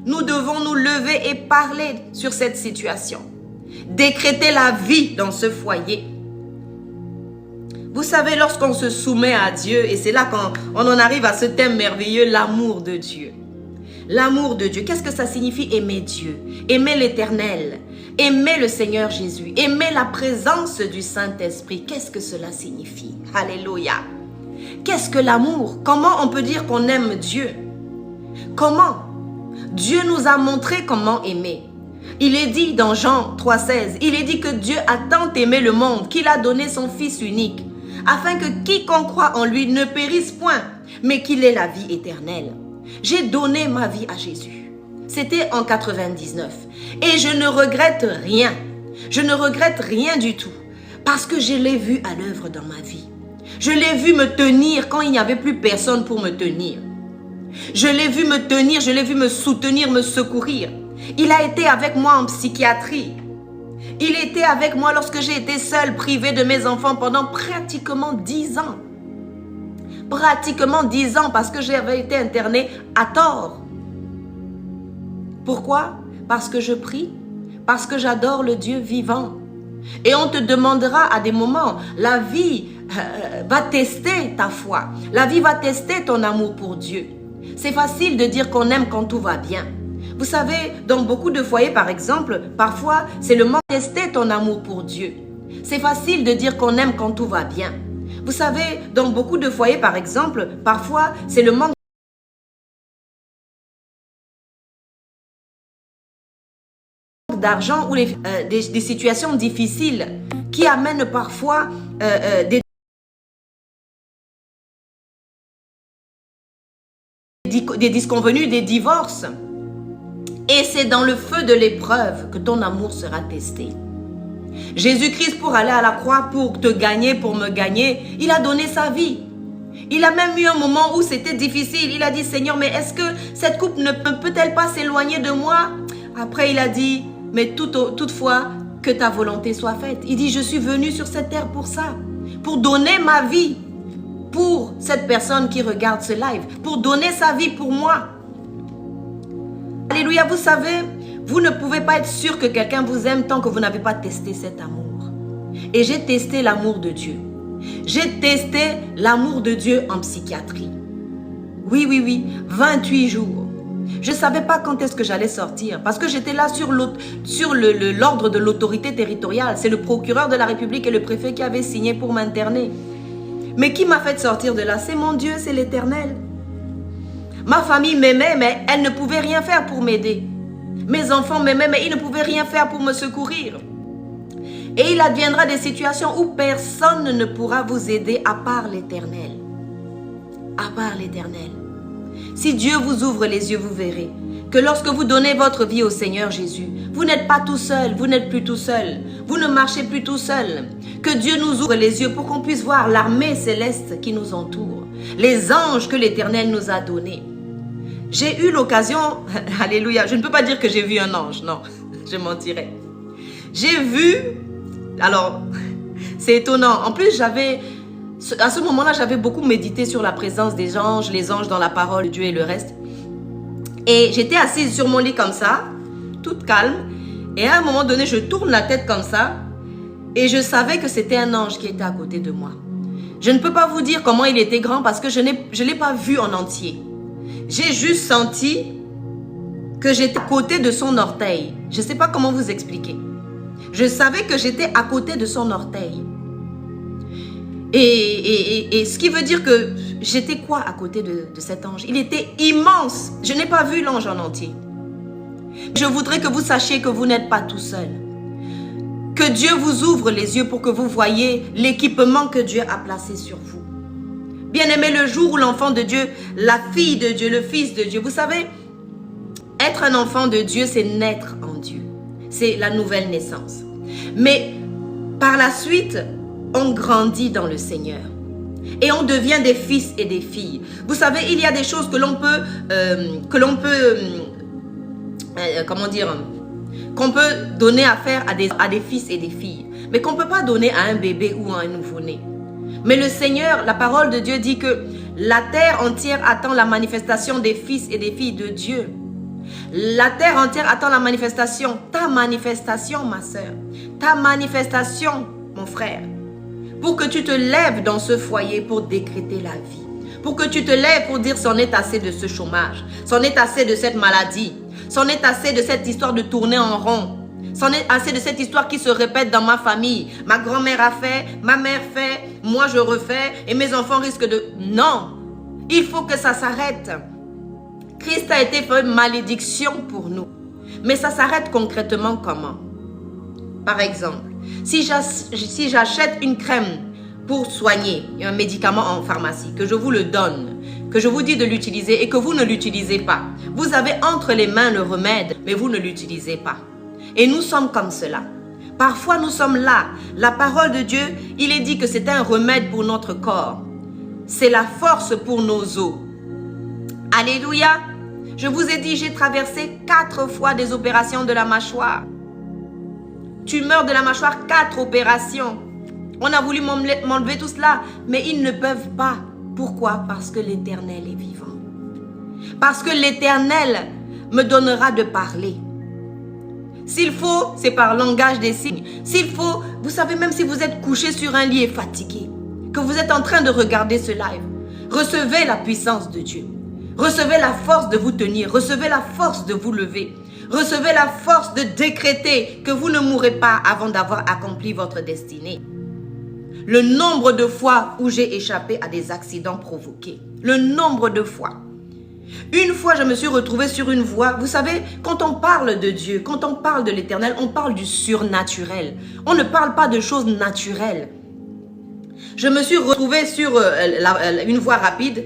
Nous devons nous lever et parler sur cette situation. Décréter la vie dans ce foyer. Vous savez, lorsqu'on se soumet à Dieu, et c'est là qu'on en arrive à ce thème merveilleux, l'amour de Dieu. L'amour de Dieu, qu'est-ce que ça signifie aimer Dieu? Aimer l'Éternel, aimer le Seigneur Jésus, aimer la présence du Saint-Esprit. Qu'est-ce que cela signifie? Alléluia. Qu'est-ce que l'amour? Comment on peut dire qu'on aime Dieu? Comment? Dieu nous a montré comment aimer. Il est dit dans Jean 3,16, il est dit que Dieu a tant aimé le monde qu'il a donné son Fils unique, afin que quiconque croit en lui ne périsse point, mais qu'il ait la vie éternelle. J'ai donné ma vie à Jésus. C'était en 99. Et je ne regrette rien. Je ne regrette rien du tout. Parce que je l'ai vu à l'œuvre dans ma vie. Je l'ai vu me tenir quand il n'y avait plus personne pour me tenir. Je l'ai vu me tenir, je l'ai vu me soutenir, me secourir. Il a été avec moi en psychiatrie. Il était avec moi lorsque j'ai été seule, privée de mes enfants pendant pratiquement 10 ans. Pratiquement 10 ans parce que j'avais été internée à tort. Pourquoi? Parce que je prie, parce que j'adore le Dieu vivant. Et on te demandera à des moments, la vie va tester ta foi. La vie va tester ton amour pour Dieu. C'est facile de dire qu'on aime quand tout va bien. Vous savez, dans beaucoup de foyers par exemple, parfois c'est le manque de tester ton amour pour Dieu. C'est facile de dire qu'on aime quand tout va bien. Vous savez, dans beaucoup de foyers par exemple, parfois c'est le manque d'argent ou des situations difficiles qui amènent parfois des disconvenues, des divorces. Et c'est dans le feu de l'épreuve que ton amour sera testé. Jésus-Christ, pour aller à la croix, pour te gagner, pour me gagner, il a donné sa vie. Il a même eu un moment où c'était difficile. Il a dit, Seigneur, mais est-ce que cette coupe ne peut-elle pas s'éloigner de moi? Après, il a dit, mais toutefois, que ta volonté soit faite. Il dit, je suis venu sur cette terre pour ça, pour donner ma vie pour cette personne qui regarde ce live, pour donner sa vie pour moi. Alléluia, vous savez, vous ne pouvez pas être sûr que quelqu'un vous aime tant que vous n'avez pas testé cet amour. Et j'ai testé l'amour de Dieu. J'ai testé l'amour de Dieu en psychiatrie. Oui, 28 jours. Je ne savais pas quand est-ce que j'allais sortir parce que j'étais là sur l'ordre de l'autorité territoriale. C'est le procureur de la République et le préfet qui avaient signé pour m'interner. Mais qui m'a fait sortir de là? C'est mon Dieu, c'est l'Éternel. Ma famille m'aimait, mais elle ne pouvait rien faire pour m'aider. Mes enfants m'aimaient, mais ils ne pouvaient rien faire pour me secourir. Et il adviendra des situations où personne ne pourra vous aider à part l'Éternel. À part l'Éternel. Si Dieu vous ouvre les yeux, vous verrez que lorsque vous donnez votre vie au Seigneur Jésus, vous n'êtes pas tout seul, vous n'êtes plus tout seul, vous ne marchez plus tout seul. Que Dieu nous ouvre les yeux pour qu'on puisse voir l'armée céleste qui nous entoure, les anges que l'Éternel nous a donnés. J'ai eu l'occasion, alléluia, je ne peux pas dire que j'ai vu un ange, non, je mentirais. J'ai vu, alors, c'est étonnant, en plus à ce moment-là, j'avais beaucoup médité sur la présence des anges, les anges dans la parole de Dieu et le reste. Et j'étais assise sur mon lit comme ça, toute calme. Et à un moment donné, je tourne la tête comme ça. Et je savais que c'était un ange qui était à côté de moi. Je ne peux pas vous dire comment il était grand parce que je ne l'ai pas vu en entier. J'ai juste senti que j'étais à côté de son orteil. Je ne sais pas comment vous expliquer. Je savais que j'étais à côté de son orteil. Et ce qui veut dire que j'étais quoi à côté de cet ange? Il était immense. Je n'ai pas vu l'ange en entier. Je voudrais que vous sachiez que vous n'êtes pas tout seul. Que Dieu vous ouvre les yeux pour que vous voyez l'équipement que Dieu a placé sur vous. Bien-aimé, le jour où l'enfant de Dieu, la fille de Dieu, le fils de Dieu, vous savez, être un enfant de Dieu, c'est naître en Dieu. C'est la nouvelle naissance. Mais par la suite, on grandit dans le Seigneur. Et on devient des fils et des filles. Vous savez, il y a des choses que l'on peut donner à faire à des fils et des filles. Mais qu'on ne peut pas donner à un bébé ou à un nouveau-né. Mais le Seigneur, la parole de Dieu dit que la terre entière attend la manifestation des fils et des filles de Dieu. La terre entière attend la manifestation, ta manifestation, ma soeur, ta manifestation, mon frère. Pour que tu te lèves dans ce foyer pour décréter la vie. Pour que tu te lèves pour dire c'en est assez de ce chômage. C'en est assez de cette maladie. C'en est assez de cette histoire de tourner en rond. C'en est assez de cette histoire qui se répète dans ma famille. Ma grand-mère a fait, ma mère fait, moi je refais et mes enfants risquent de... Non, il faut que ça s'arrête. Christ a été fait malédiction pour nous. Mais ça s'arrête concrètement comment? Par exemple, si j'achète une crème pour soigner, un médicament en pharmacie, que je vous le donne, que je vous dis de l'utiliser et que vous ne l'utilisez pas, vous avez entre les mains le remède, mais vous ne l'utilisez pas. Et nous sommes comme cela. Parfois, nous sommes là. La parole de Dieu, il est dit que c'est un remède pour notre corps. C'est la force pour nos os. Alléluia. Je vous ai dit, j'ai traversé 4 fois des opérations de la mâchoire. Tumeur de la mâchoire, 4 opérations. On a voulu m'enlever tout cela, mais ils ne peuvent pas. Pourquoi? Parce que l'Éternel est vivant. Parce que l'Éternel me donnera de parler. S'il faut, c'est par langage des signes. S'il faut, vous savez, même si vous êtes couché sur un lit et fatigué, que vous êtes en train de regarder ce live, recevez la puissance de Dieu. Recevez la force de vous tenir. Recevez la force de vous lever. Recevez la force de décréter que vous ne mourrez pas avant d'avoir accompli votre destinée. Le nombre de fois où j'ai échappé à des accidents provoqués. Le nombre de fois. Une fois, je me suis retrouvée sur une voie. Vous savez, quand on parle de Dieu, quand on parle de l'Éternel, on parle du surnaturel. On ne parle pas de choses naturelles. Je me suis retrouvée sur une voie rapide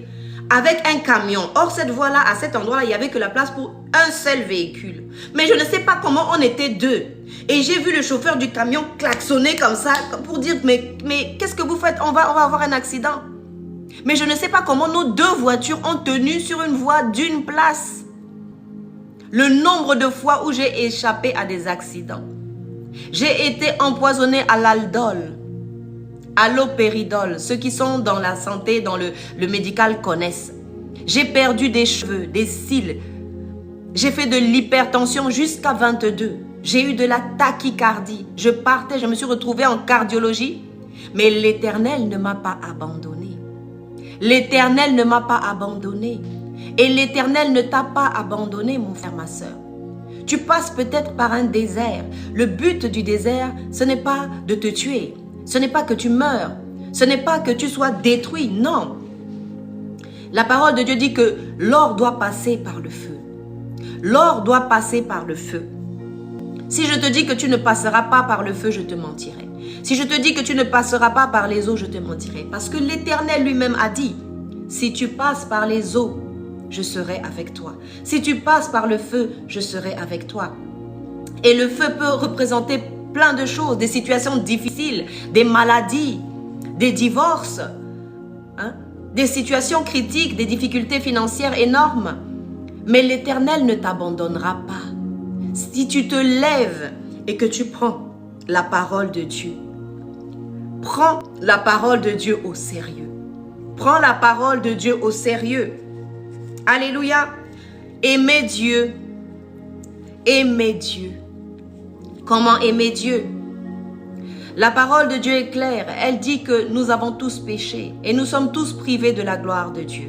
avec un camion. Or, cette voie-là, à cet endroit-là, il n'y avait que la place pour un seul véhicule. Mais je ne sais pas comment on était deux. Et j'ai vu le chauffeur du camion klaxonner comme ça pour dire, mais qu'est-ce que vous faites? On va avoir un accident. Mais je ne sais pas comment nos deux voitures ont tenu sur une voie d'une place. Le nombre de fois où j'ai échappé à des accidents. J'ai été empoisonné à l'aldol, à l'opéridol. Ceux qui sont dans la santé, dans le médical connaissent. J'ai perdu des cheveux, des cils. J'ai fait de l'hypertension jusqu'à 22. J'ai eu de la tachycardie. Je me suis retrouvée en cardiologie. Mais l'Éternel ne m'a pas abandonné. L'Éternel ne m'a pas abandonné. Et l'Éternel ne t'a pas abandonné, mon frère, ma soeur. Tu passes peut-être par un désert. Le but du désert, ce n'est pas de te tuer. Ce n'est pas que tu meurs. Ce n'est pas que tu sois détruit. Non. La parole de Dieu dit que l'or doit passer par le feu. L'or doit passer par le feu. Si je te dis que tu ne passeras pas par le feu, je te mentirai. Si je te dis que tu ne passeras pas par les eaux, je te mentirai. Parce que l'Éternel lui-même a dit, si tu passes par les eaux, je serai avec toi. Si tu passes par le feu, je serai avec toi. Et le feu peut représenter plein de choses, des situations difficiles, des maladies, des divorces, des situations critiques, des difficultés financières énormes. Mais l'Éternel ne t'abandonnera pas. Si tu te lèves et que tu prends la parole de Dieu, prends la parole de Dieu au sérieux. Prends la parole de Dieu au sérieux. Alléluia. Aimer Dieu. Aimer Dieu. Comment aimer Dieu? La parole de Dieu est claire. Elle dit que nous avons tous péché et nous sommes tous privés de la gloire de Dieu.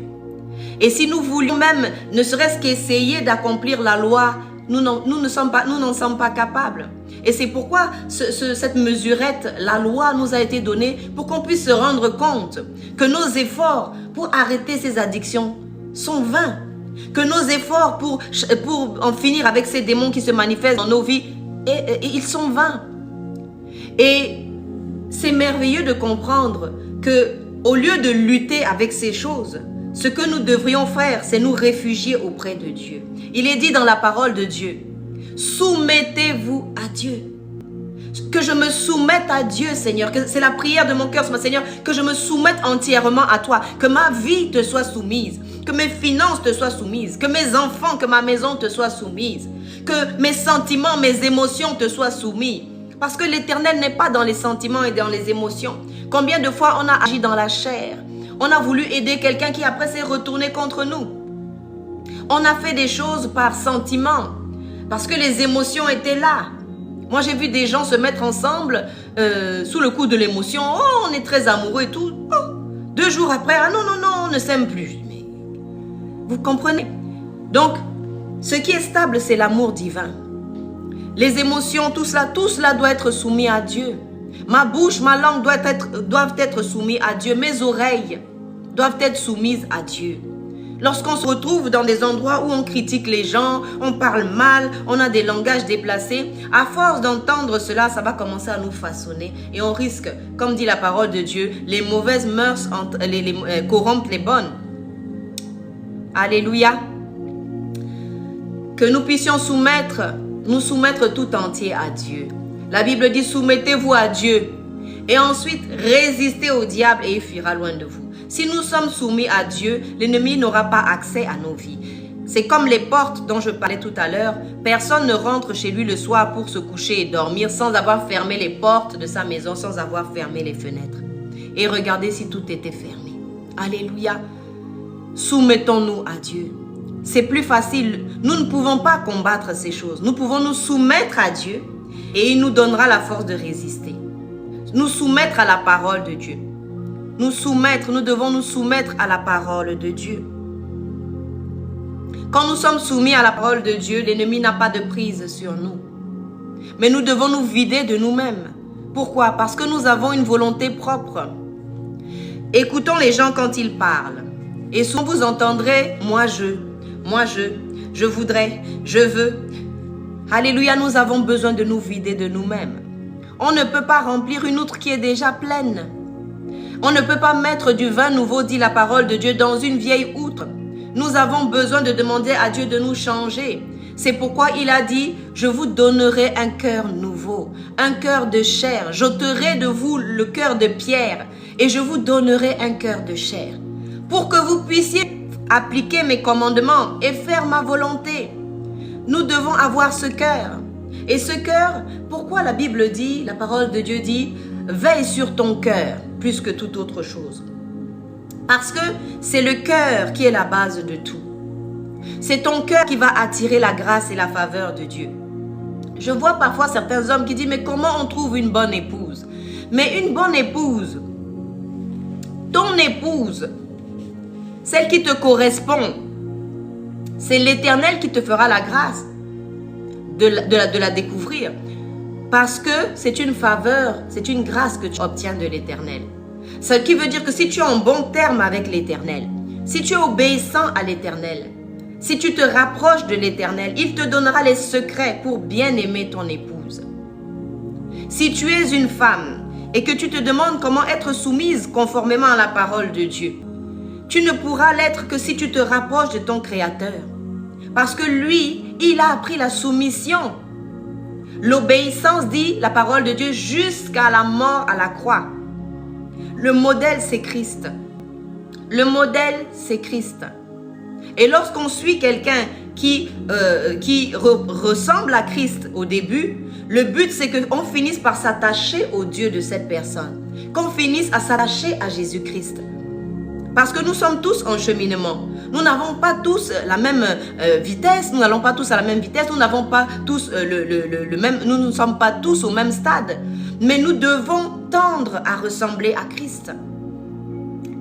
Et si nous voulions même, ne serait-ce qu'essayer d'accomplir la loi, nous n'en sommes pas capables. Et c'est pourquoi cette mesurette, la loi nous a été donnée pour qu'on puisse se rendre compte que nos efforts pour arrêter ces addictions sont vains. Que nos efforts pour en finir avec ces démons qui se manifestent dans nos vies, ils sont vains. Et c'est merveilleux de comprendre que au lieu de lutter avec ces choses, ce que nous devrions faire, c'est nous réfugier auprès de Dieu. Il est dit dans la parole de Dieu, soumettez-vous à Dieu. Que je me soumette à Dieu, Seigneur. C'est la prière de mon cœur, Seigneur, que je me soumette entièrement à toi. Que ma vie te soit soumise. Que mes finances te soient soumises. Que mes enfants, que ma maison te soit soumise. Que mes sentiments, mes émotions te soient soumis. Parce que l'Éternel n'est pas dans les sentiments et dans les émotions. Combien de fois on a agi dans la chair? On a voulu aider quelqu'un qui après s'est retourné contre nous. On a fait des choses par sentiment. Parce que les émotions étaient là. Moi, j'ai vu des gens se mettre ensemble sous le coup de l'émotion. Oh, on est très amoureux et tout. Oh, 2 jours après, ah non, non, non, on ne s'aime plus. Mais vous comprenez? Donc, ce qui est stable, c'est l'amour divin. Les émotions, tout cela doit être soumis à Dieu. Ma bouche, ma langue doivent être soumis à Dieu. Mes oreilles doivent être soumises à Dieu. Lorsqu'on se retrouve dans des endroits où on critique les gens, on parle mal, on a des langages déplacés, à force d'entendre cela, ça va commencer à nous façonner. Et on risque, comme dit la parole de Dieu, les mauvaises mœurs corrompent les bonnes. Alléluia. Que nous puissions nous soumettre tout entier à Dieu. La Bible dit, soumettez-vous à Dieu. Et ensuite, résistez au diable et il fuira loin de vous. Si nous sommes soumis à Dieu, l'ennemi n'aura pas accès à nos vies. C'est comme les portes dont je parlais tout à l'heure. Personne ne rentre chez lui le soir pour se coucher et dormir sans avoir fermé les portes de sa maison, sans avoir fermé les fenêtres. Et regardez si tout était fermé. Alléluia. Soumettons-nous à Dieu. C'est plus facile. Nous ne pouvons pas combattre ces choses. Nous pouvons nous soumettre à Dieu et il nous donnera la force de résister. Nous soumettre à la parole de Dieu. Nous devons nous soumettre à la parole de Dieu. Quand nous sommes soumis à la parole de Dieu, l'ennemi n'a pas de prise sur nous. Mais nous devons nous vider de nous-mêmes. Pourquoi? Parce que nous avons une volonté propre. Écoutons les gens quand ils parlent. Et souvent vous entendrez, moi je voudrais, je veux. Alléluia, nous avons besoin de nous vider de nous-mêmes. On ne peut pas remplir une outre qui est déjà pleine. On ne peut pas mettre du vin nouveau, dit la parole de Dieu, dans une vieille outre. Nous avons besoin de demander à Dieu de nous changer. C'est pourquoi il a dit, je vous donnerai un cœur nouveau, un cœur de chair. J'ôterai de vous le cœur de pierre et je vous donnerai un cœur de chair. Pour que vous puissiez appliquer mes commandements et faire ma volonté. Nous devons avoir ce cœur. Et ce cœur, pourquoi la Bible dit, la parole de Dieu dit, veille sur ton cœur plus que toute autre chose. Parce que c'est le cœur qui est la base de tout. C'est ton cœur qui va attirer la grâce et la faveur de Dieu. Je vois parfois certains hommes qui disent, mais comment on trouve une bonne épouse? Mais une bonne épouse, ton épouse, celle qui te correspond, c'est l'Éternel qui te fera la grâce de la découvrir. Parce que c'est une faveur, c'est une grâce que tu obtiens de l'Éternel. Ce qui veut dire que si tu es en bon terme avec l'Éternel, si tu es obéissant à l'Éternel, si tu te rapproches de l'Éternel, il te donnera les secrets pour bien aimer ton épouse. Si tu es une femme et que tu te demandes comment être soumise conformément à la parole de Dieu, tu ne pourras l'être que si tu te rapproches de ton Créateur. Parce que lui, il a appris la soumission. L'obéissance, dit la parole de Dieu, jusqu'à la mort à la croix. Le modèle, c'est Christ. Le modèle, c'est Christ. Et lorsqu'on suit quelqu'un qui ressemble à Christ au début, le but, c'est qu'on finisse par s'attacher au Dieu de cette personne. Qu'on finisse à s'attacher à Jésus-Christ. Parce que nous sommes tous en cheminement. Nous n'avons pas tous la même vitesse, nous n'allons pas tous à la même vitesse, nous n'avons pas tous le même, nous ne sommes pas tous au même stade. Mais nous devons tendre à ressembler à Christ.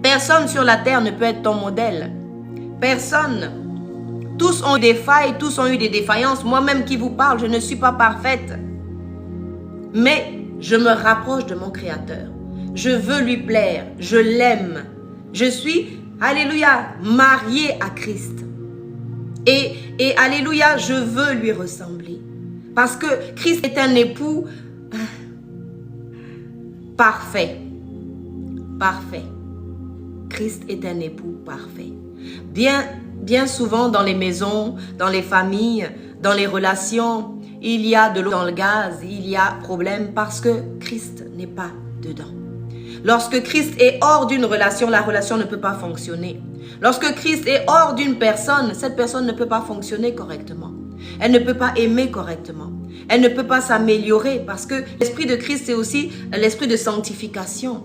Personne sur la terre ne peut être ton modèle. Personne. Tous ont eu des failles, tous ont eu des défaillances. Moi-même qui vous parle, je ne suis pas parfaite. Mais je me rapproche de mon Créateur. Je veux lui plaire, je l'aime. Je suis, alléluia, mariée à Christ. Et alléluia, je veux lui ressembler. Parce que Christ est un époux parfait. Parfait. Christ est un époux parfait. Bien souvent dans les maisons, dans les familles, dans les relations, il y a de l'eau dans le gaz, il y a problème parce que Christ n'est pas dedans. Lorsque Christ est hors d'une relation, la relation ne peut pas fonctionner. Lorsque Christ est hors d'une personne, cette personne ne peut pas fonctionner correctement. Elle ne peut pas aimer correctement. Elle ne peut pas s'améliorer parce que l'esprit de Christ, c'est aussi l'esprit de sanctification,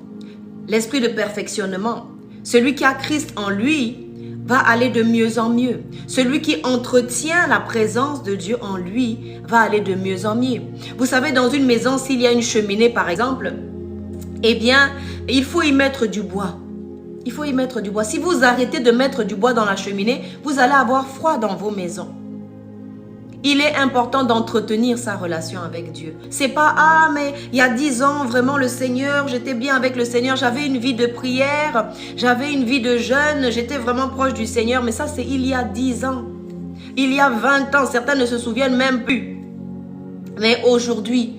l'esprit de perfectionnement. Celui qui a Christ en lui va aller de mieux en mieux. Celui qui entretient la présence de Dieu en lui va aller de mieux en mieux. Vous savez, dans une maison, s'il y a une cheminée par exemple, eh bien, il faut y mettre du bois. Il faut y mettre du bois. Si vous arrêtez de mettre du bois dans la cheminée, vous allez avoir froid dans vos maisons. Il est important d'entretenir sa relation avec Dieu. C'est pas, ah, mais il y a 10 ans, vraiment, le Seigneur, j'étais bien avec le Seigneur, j'avais une vie de prière, j'avais une vie de jeûne, j'étais vraiment proche du Seigneur. Mais ça, c'est il y a 10 ans. Il y a 20 ans, certains ne se souviennent même plus. Mais aujourd'hui,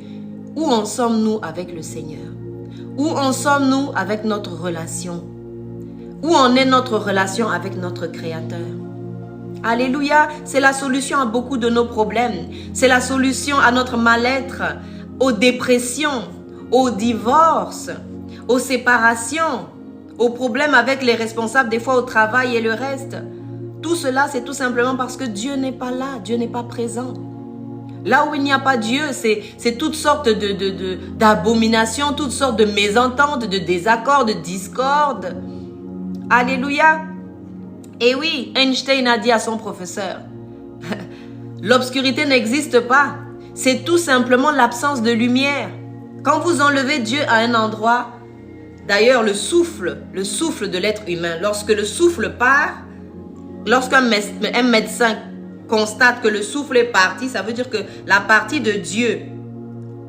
où en sommes-nous avec le Seigneur? Où en sommes-nous avec notre relation? Où en est notre relation avec notre Créateur? Alléluia, c'est la solution à beaucoup de nos problèmes. C'est la solution à notre mal-être, aux dépressions, aux divorces, aux séparations, aux problèmes avec les responsables, des fois au travail et le reste. Tout cela, c'est tout simplement parce que Dieu n'est pas là, Dieu n'est pas présent. Là où il n'y a pas Dieu, c'est toutes sortes d'abominations, toutes sortes de mésententes, de désaccords, de discordes. Alléluia. Et oui, Einstein a dit à son professeur, l'obscurité n'existe pas. C'est tout simplement l'absence de lumière. Quand vous enlevez Dieu à un endroit, d'ailleurs le souffle de l'être humain, lorsque le souffle part, lorsqu'un médecin constate que le souffle est parti, ça veut dire que la partie de Dieu,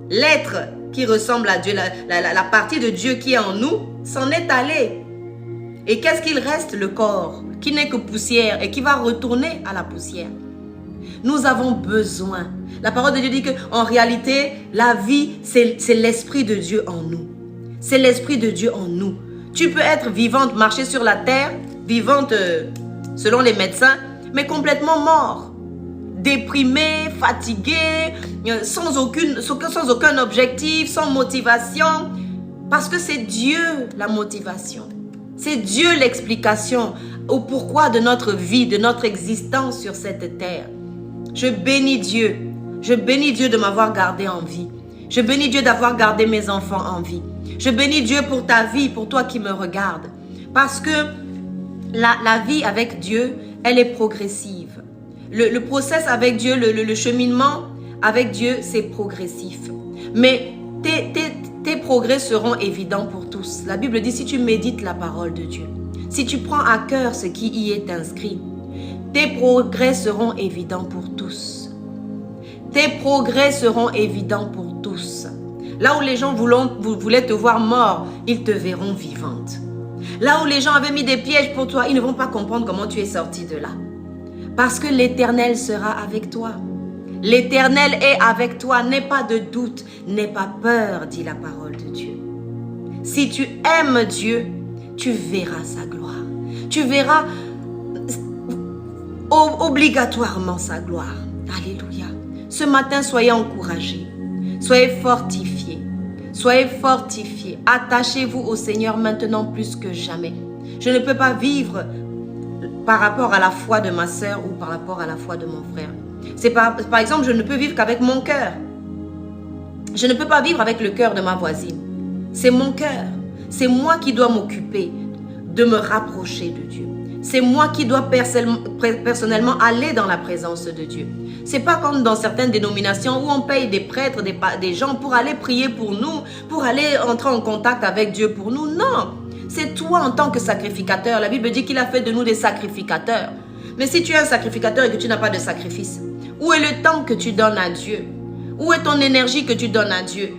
l'être qui ressemble à Dieu, la partie de Dieu qui est en nous, s'en est allée. Et qu'est-ce qu'il reste? Le corps, qui n'est que poussière et qui va retourner à la poussière. Nous avons besoin. La parole de Dieu dit qu'en réalité, la vie, c'est l'Esprit de Dieu en nous. C'est l'Esprit de Dieu en nous. Tu peux être vivante, marcher sur la terre, vivante selon les médecins, mais complètement mort. Déprimé, fatigué, sans aucun objectif, sans motivation. Parce que c'est Dieu la motivation. C'est Dieu l'explication au pourquoi de notre vie, de notre existence sur cette terre. Je bénis Dieu. Je bénis Dieu de m'avoir gardé en vie. Je bénis Dieu d'avoir gardé mes enfants en vie. Je bénis Dieu pour ta vie, pour toi qui me regardes. Parce que la vie avec Dieu, elle est progressive. Le process avec Dieu, le cheminement avec Dieu, c'est progressif. Mais tes progrès seront évidents pour tous. La Bible dit, si tu médites la parole de Dieu, si tu prends à cœur ce qui y est inscrit, tes progrès seront évidents pour tous. Tes progrès seront évidents pour tous. Là où les gens voulaient te voir mort, ils te verront vivante. Là où les gens avaient mis des pièges pour toi, ils ne vont pas comprendre comment tu es sorti de là. Parce que l'Éternel sera avec toi. L'Éternel est avec toi. N'aie pas de doute, n'aie pas peur, dit la parole de Dieu. Si tu aimes Dieu, tu verras sa gloire. Tu verras obligatoirement sa gloire. Alléluia. Ce matin, soyez encouragés. Soyez fortifiés. Soyez fortifiés. Attachez-vous au Seigneur maintenant plus que jamais. Je ne peux pas vivre par rapport à la foi de ma sœur ou par rapport à la foi de mon frère. Par exemple, je ne peux vivre qu'avec mon cœur. Je ne peux pas vivre avec le cœur de ma voisine. C'est mon cœur. C'est moi qui dois m'occuper de me rapprocher de Dieu. C'est moi qui dois personnellement aller dans la présence de Dieu. C'est pas comme dans certaines dénominations où on paye des prêtres, des gens pour aller prier pour nous, pour aller entrer en contact avec Dieu pour nous. Non, c'est toi en tant que sacrificateur. La Bible dit qu'il a fait de nous des sacrificateurs. Mais si tu es un sacrificateur et que tu n'as pas de sacrifice, où est le temps que tu donnes à Dieu? Où est ton énergie que tu donnes à Dieu?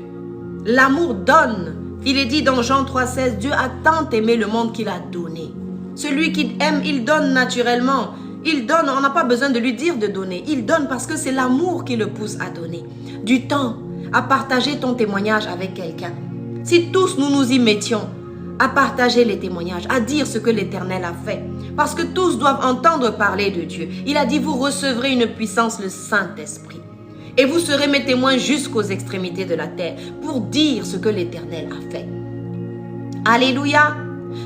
L'amour donne. Il est dit dans Jean 3,16, Dieu a tant aimé le monde qu'il a donné. Celui qui aime, il donne naturellement. Il donne, on n'a pas besoin de lui dire de donner. Il donne parce que c'est l'amour qui le pousse à donner. Du temps, à partager ton témoignage avec quelqu'un. Si tous nous nous y mettions, à partager les témoignages, à dire ce que l'Éternel a fait. Parce que tous doivent entendre parler de Dieu. Il a dit, vous recevrez une puissance, le Saint-Esprit. Et vous serez mes témoins jusqu'aux extrémités de la terre pour dire ce que l'Éternel a fait. Alléluia.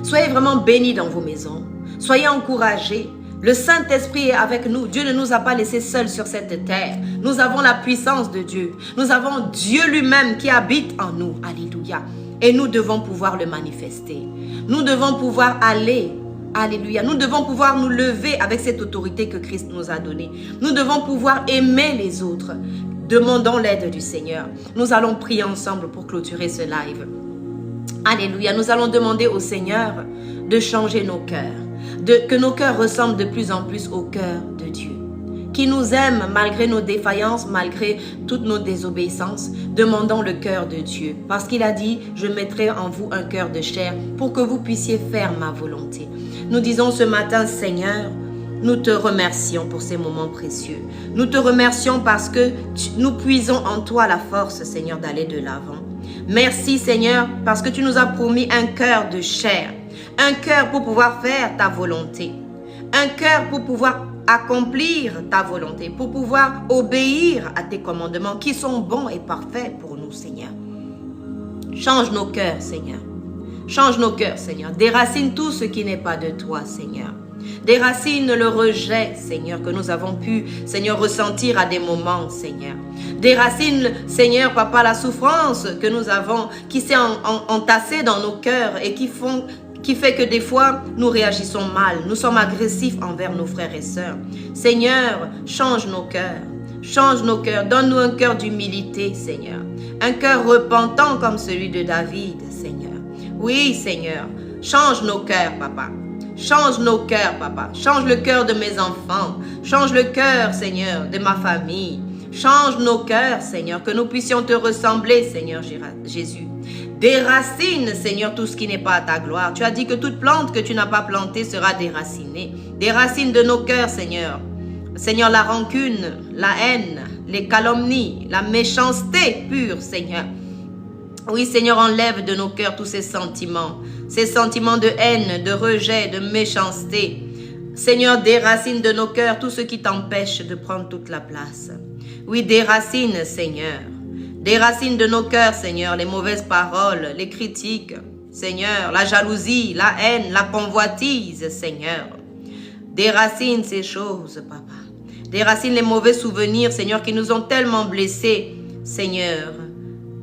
Soyez vraiment bénis dans vos maisons. Soyez encouragés. Le Saint-Esprit est avec nous. Dieu ne nous a pas laissés seuls sur cette terre. Nous avons la puissance de Dieu. Nous avons Dieu lui-même qui habite en nous. Alléluia. Et nous devons pouvoir le manifester. Nous devons pouvoir aller. Alléluia. Nous devons pouvoir nous lever avec cette autorité que Christ nous a donnée. Nous devons pouvoir aimer les autres. Demandons l'aide du Seigneur. Nous allons prier ensemble pour clôturer ce live. Alléluia. Nous allons demander au Seigneur de changer nos cœurs. Que nos cœurs ressemblent de plus en plus au cœur de Dieu. Qui nous aime malgré nos défaillances, malgré toutes nos désobéissances. Demandons le cœur de Dieu. Parce qu'il a dit, je mettrai en vous un cœur de chair pour que vous puissiez faire ma volonté. Nous disons ce matin, Seigneur, nous te remercions pour ces moments précieux. Nous te remercions parce que nous puisons en toi la force, Seigneur, d'aller de l'avant. Merci, Seigneur, parce que tu nous as promis un cœur de chair. Un cœur pour pouvoir faire ta volonté. Un cœur pour pouvoir accomplir ta volonté. Pour pouvoir obéir à tes commandements qui sont bons et parfaits pour nous, Seigneur. Change nos cœurs, Seigneur. Change nos cœurs, Seigneur. Déracine tout ce qui n'est pas de toi, Seigneur. Déracine le rejet, Seigneur, que nous avons pu, Seigneur, ressentir à des moments, Seigneur. Déracine, Seigneur, Papa, la souffrance que nous avons, qui s'est entassée dans nos cœurs et qui fait que des fois, nous réagissons mal. Nous sommes agressifs envers nos frères et sœurs. Seigneur, change nos cœurs. Change nos cœurs. Donne-nous un cœur d'humilité, Seigneur. Un cœur repentant comme celui de David, Seigneur. Oui, Seigneur. Change nos cœurs, Papa. Change nos cœurs, Papa. Change le cœur de mes enfants. Change le cœur, Seigneur, de ma famille. Change nos cœurs, Seigneur, que nous puissions te ressembler, Seigneur Jésus. Déracine, Seigneur, tout ce qui n'est pas à ta gloire. Tu as dit que toute plante que tu n'as pas plantée sera déracinée. Déracine de nos cœurs, Seigneur. Seigneur, la rancune, la haine, les calomnies, la méchanceté pure, Seigneur. Oui, Seigneur, enlève de nos cœurs tous ces sentiments de haine, de rejet, de méchanceté. Seigneur, déracine de nos cœurs tout ce qui t'empêche de prendre toute la place. Oui, déracine, Seigneur. Déracine de nos cœurs, Seigneur, les mauvaises paroles, les critiques, Seigneur, la jalousie, la haine, la convoitise, Seigneur. Déracine ces choses, Papa. Déracine les mauvais souvenirs, Seigneur, qui nous ont tellement blessés, Seigneur.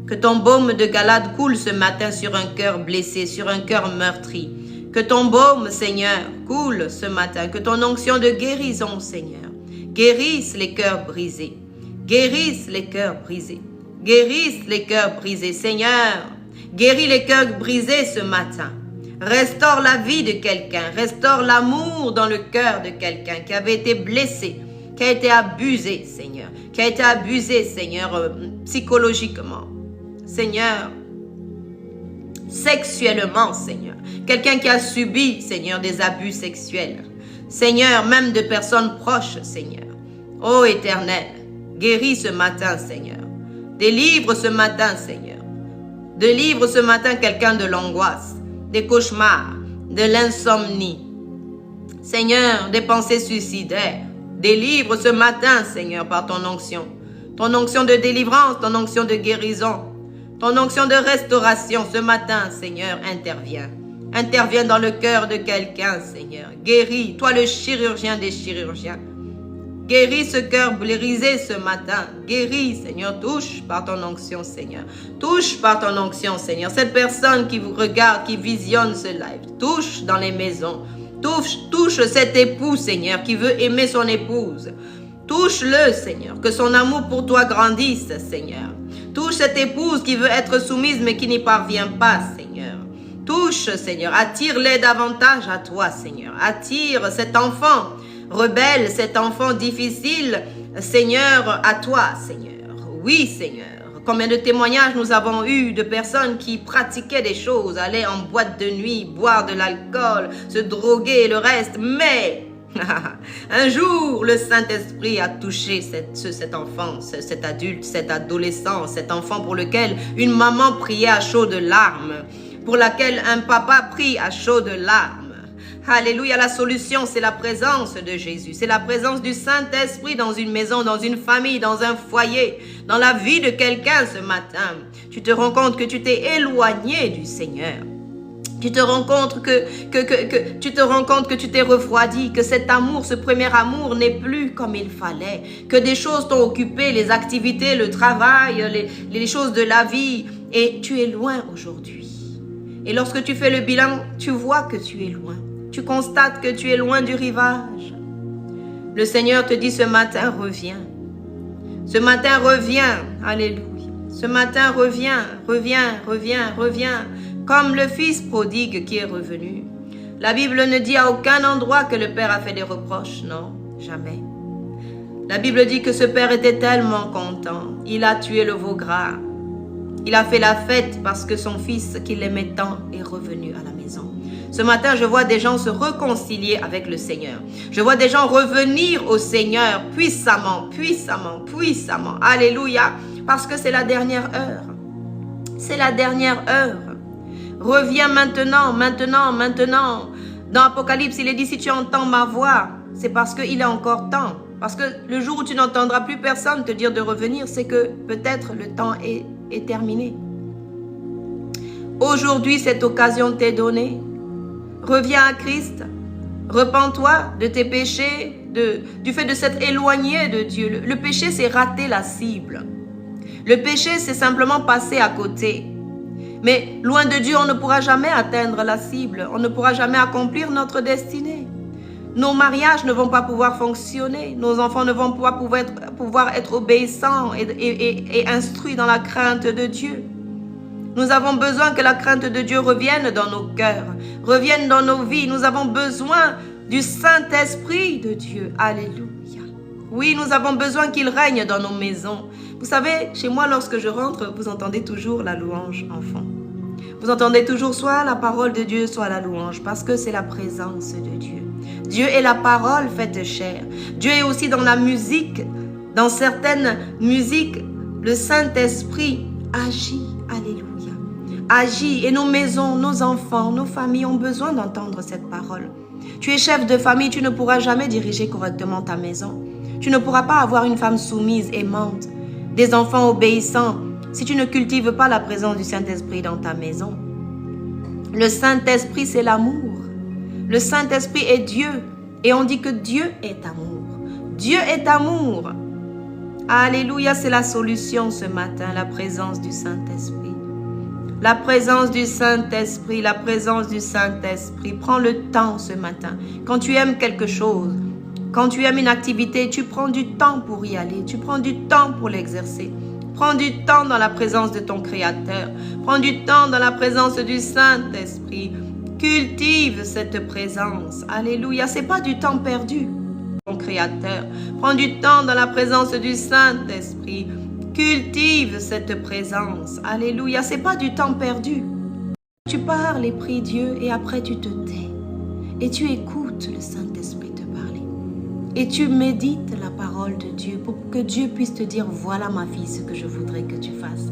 Que ton baume de Galade coule ce matin sur un cœur blessé, sur un cœur meurtri. Que ton baume, Seigneur, coule ce matin. Que ton onction de guérison, Seigneur, guérisse les cœurs brisés. Guérisse les cœurs brisés. Guérisse les cœurs brisés, Seigneur. Guéris les cœurs brisés ce matin. Restaure la vie de quelqu'un. Restaure l'amour dans le cœur de quelqu'un qui avait été blessé, qui a été abusé, Seigneur. Qui a été abusé, Seigneur, psychologiquement. Seigneur, sexuellement, Seigneur. Quelqu'un qui a subi, Seigneur, des abus sexuels. Seigneur, même de personnes proches, Seigneur. Ô Éternel, guéris ce matin, Seigneur. Délivre ce matin, Seigneur. Délivre ce matin quelqu'un de l'angoisse, des cauchemars, de l'insomnie. Seigneur, des pensées suicidaires. Délivre ce matin, Seigneur, par ton onction. Ton onction de délivrance, ton onction de guérison. Ton onction de restauration ce matin, Seigneur, intervient. Intervient dans le cœur de quelqu'un, Seigneur. Guéris, toi le chirurgien des chirurgiens. Guéris ce cœur brisé ce matin. Guéris, Seigneur. Touche par ton onction, Seigneur. Touche par ton onction, Seigneur. Cette personne qui vous regarde, qui visionne ce live. Touche dans les maisons. Touche cet époux, Seigneur, qui veut aimer son épouse. Touche-le, Seigneur. Que son amour pour toi grandisse, Seigneur. Touche cette épouse qui veut être soumise mais qui n'y parvient pas, Seigneur. Touche, Seigneur. Attire-les davantage à toi, Seigneur. Attire cet enfant rebelle, cet enfant difficile, Seigneur, à toi, Seigneur. Oui, Seigneur. Combien de témoignages nous avons eu de personnes qui pratiquaient des choses, allaient en boîte de nuit, boire de l'alcool, se droguer et le reste, mais un jour, le Saint-Esprit a touché cet enfant, cet adulte, cet adolescent, cet enfant pour lequel une maman priait à chaudes larmes, pour laquelle un papa prie à chaudes larmes. Alléluia, la solution, c'est la présence de Jésus. C'est la présence du Saint-Esprit dans une maison, dans une famille, dans un foyer, dans la vie de quelqu'un ce matin. Tu te rends compte que tu t'es éloigné du Seigneur. Tu te rends compte que tu t'es refroidi, que cet amour, ce premier amour n'est plus comme il fallait, que des choses t'ont occupé, les activités, le travail, les choses de la vie, et tu es loin aujourd'hui. Et lorsque tu fais le bilan, tu vois que tu es loin. Tu constates que tu es loin du rivage. Le Seigneur te dit ce matin, reviens. Ce matin, reviens. Alléluia. Ce matin, reviens, reviens, reviens, reviens. Comme le fils prodigue qui est revenu. La Bible ne dit à aucun endroit que le père a fait des reproches. Non, jamais. La Bible dit que ce père était tellement content. Il a tué le veau gras. Il a fait la fête parce que son fils, qu'il aimait tant, est revenu à la maison. Ce matin, je vois des gens se réconcilier avec le Seigneur. Je vois des gens revenir au Seigneur puissamment, puissamment, puissamment. Alléluia. Parce que c'est la dernière heure. C'est la dernière heure. Reviens maintenant, maintenant, maintenant. Dans Apocalypse, il est dit, si tu entends ma voix, c'est parce qu'il est encore temps. Parce que le jour où tu n'entendras plus personne te dire de revenir, c'est que peut-être le temps est terminé. Aujourd'hui, cette occasion t'est donnée. Reviens à Christ. Repens-toi de tes péchés, du fait de s'être éloigné de Dieu. Le péché, c'est rater la cible. Le péché, c'est simplement passer à côté. Mais loin de Dieu, on ne pourra jamais atteindre la cible. On ne pourra jamais accomplir notre destinée. Nos mariages ne vont pas pouvoir fonctionner. Nos enfants ne vont pas pouvoir être obéissants et instruits dans la crainte de Dieu. Nous avons besoin que la crainte de Dieu revienne dans nos cœurs, revienne dans nos vies. Nous avons besoin du Saint-Esprit de Dieu. Alléluia. Oui, nous avons besoin qu'il règne dans nos maisons. Vous savez, chez moi, lorsque je rentre, vous entendez toujours la louange en fond. Vous entendez toujours soit la parole de Dieu, soit la louange, parce que c'est la présence de Dieu. Dieu est la parole faite chair. Dieu est aussi dans la musique. Dans certaines musiques, le Saint-Esprit agit. Alléluia. Agis et nos maisons, nos enfants, nos familles ont besoin d'entendre cette parole. Tu es chef de famille, tu ne pourras jamais diriger correctement ta maison. Tu ne pourras pas avoir une femme soumise, aimante, des enfants obéissants, si tu ne cultives pas la présence du Saint-Esprit dans ta maison. Le Saint-Esprit, c'est l'amour. Le Saint-Esprit est Dieu. Et on dit que Dieu est amour. Dieu est amour. Alléluia, c'est la solution ce matin, la présence du Saint-Esprit. La présence du Saint-Esprit, la présence du Saint-Esprit. Prends le temps ce matin. Quand tu aimes quelque chose, quand tu aimes une activité, tu prends du temps pour y aller. Tu prends du temps pour l'exercer. Prends du temps dans la présence de ton Créateur. Prends du temps dans la présence du Saint-Esprit. Cultive cette présence. Alléluia. C'est pas du temps perdu. Ton Créateur. Prends du temps dans la présence du Saint-Esprit. Cultive cette présence. Alléluia. C'est pas du temps perdu. Tu parles et pries Dieu et après tu te tais. Et tu écoutes le Saint-Esprit te parler. Et tu médites la parole de Dieu pour que Dieu puisse te dire, voilà ma fille ce que je voudrais que tu fasses.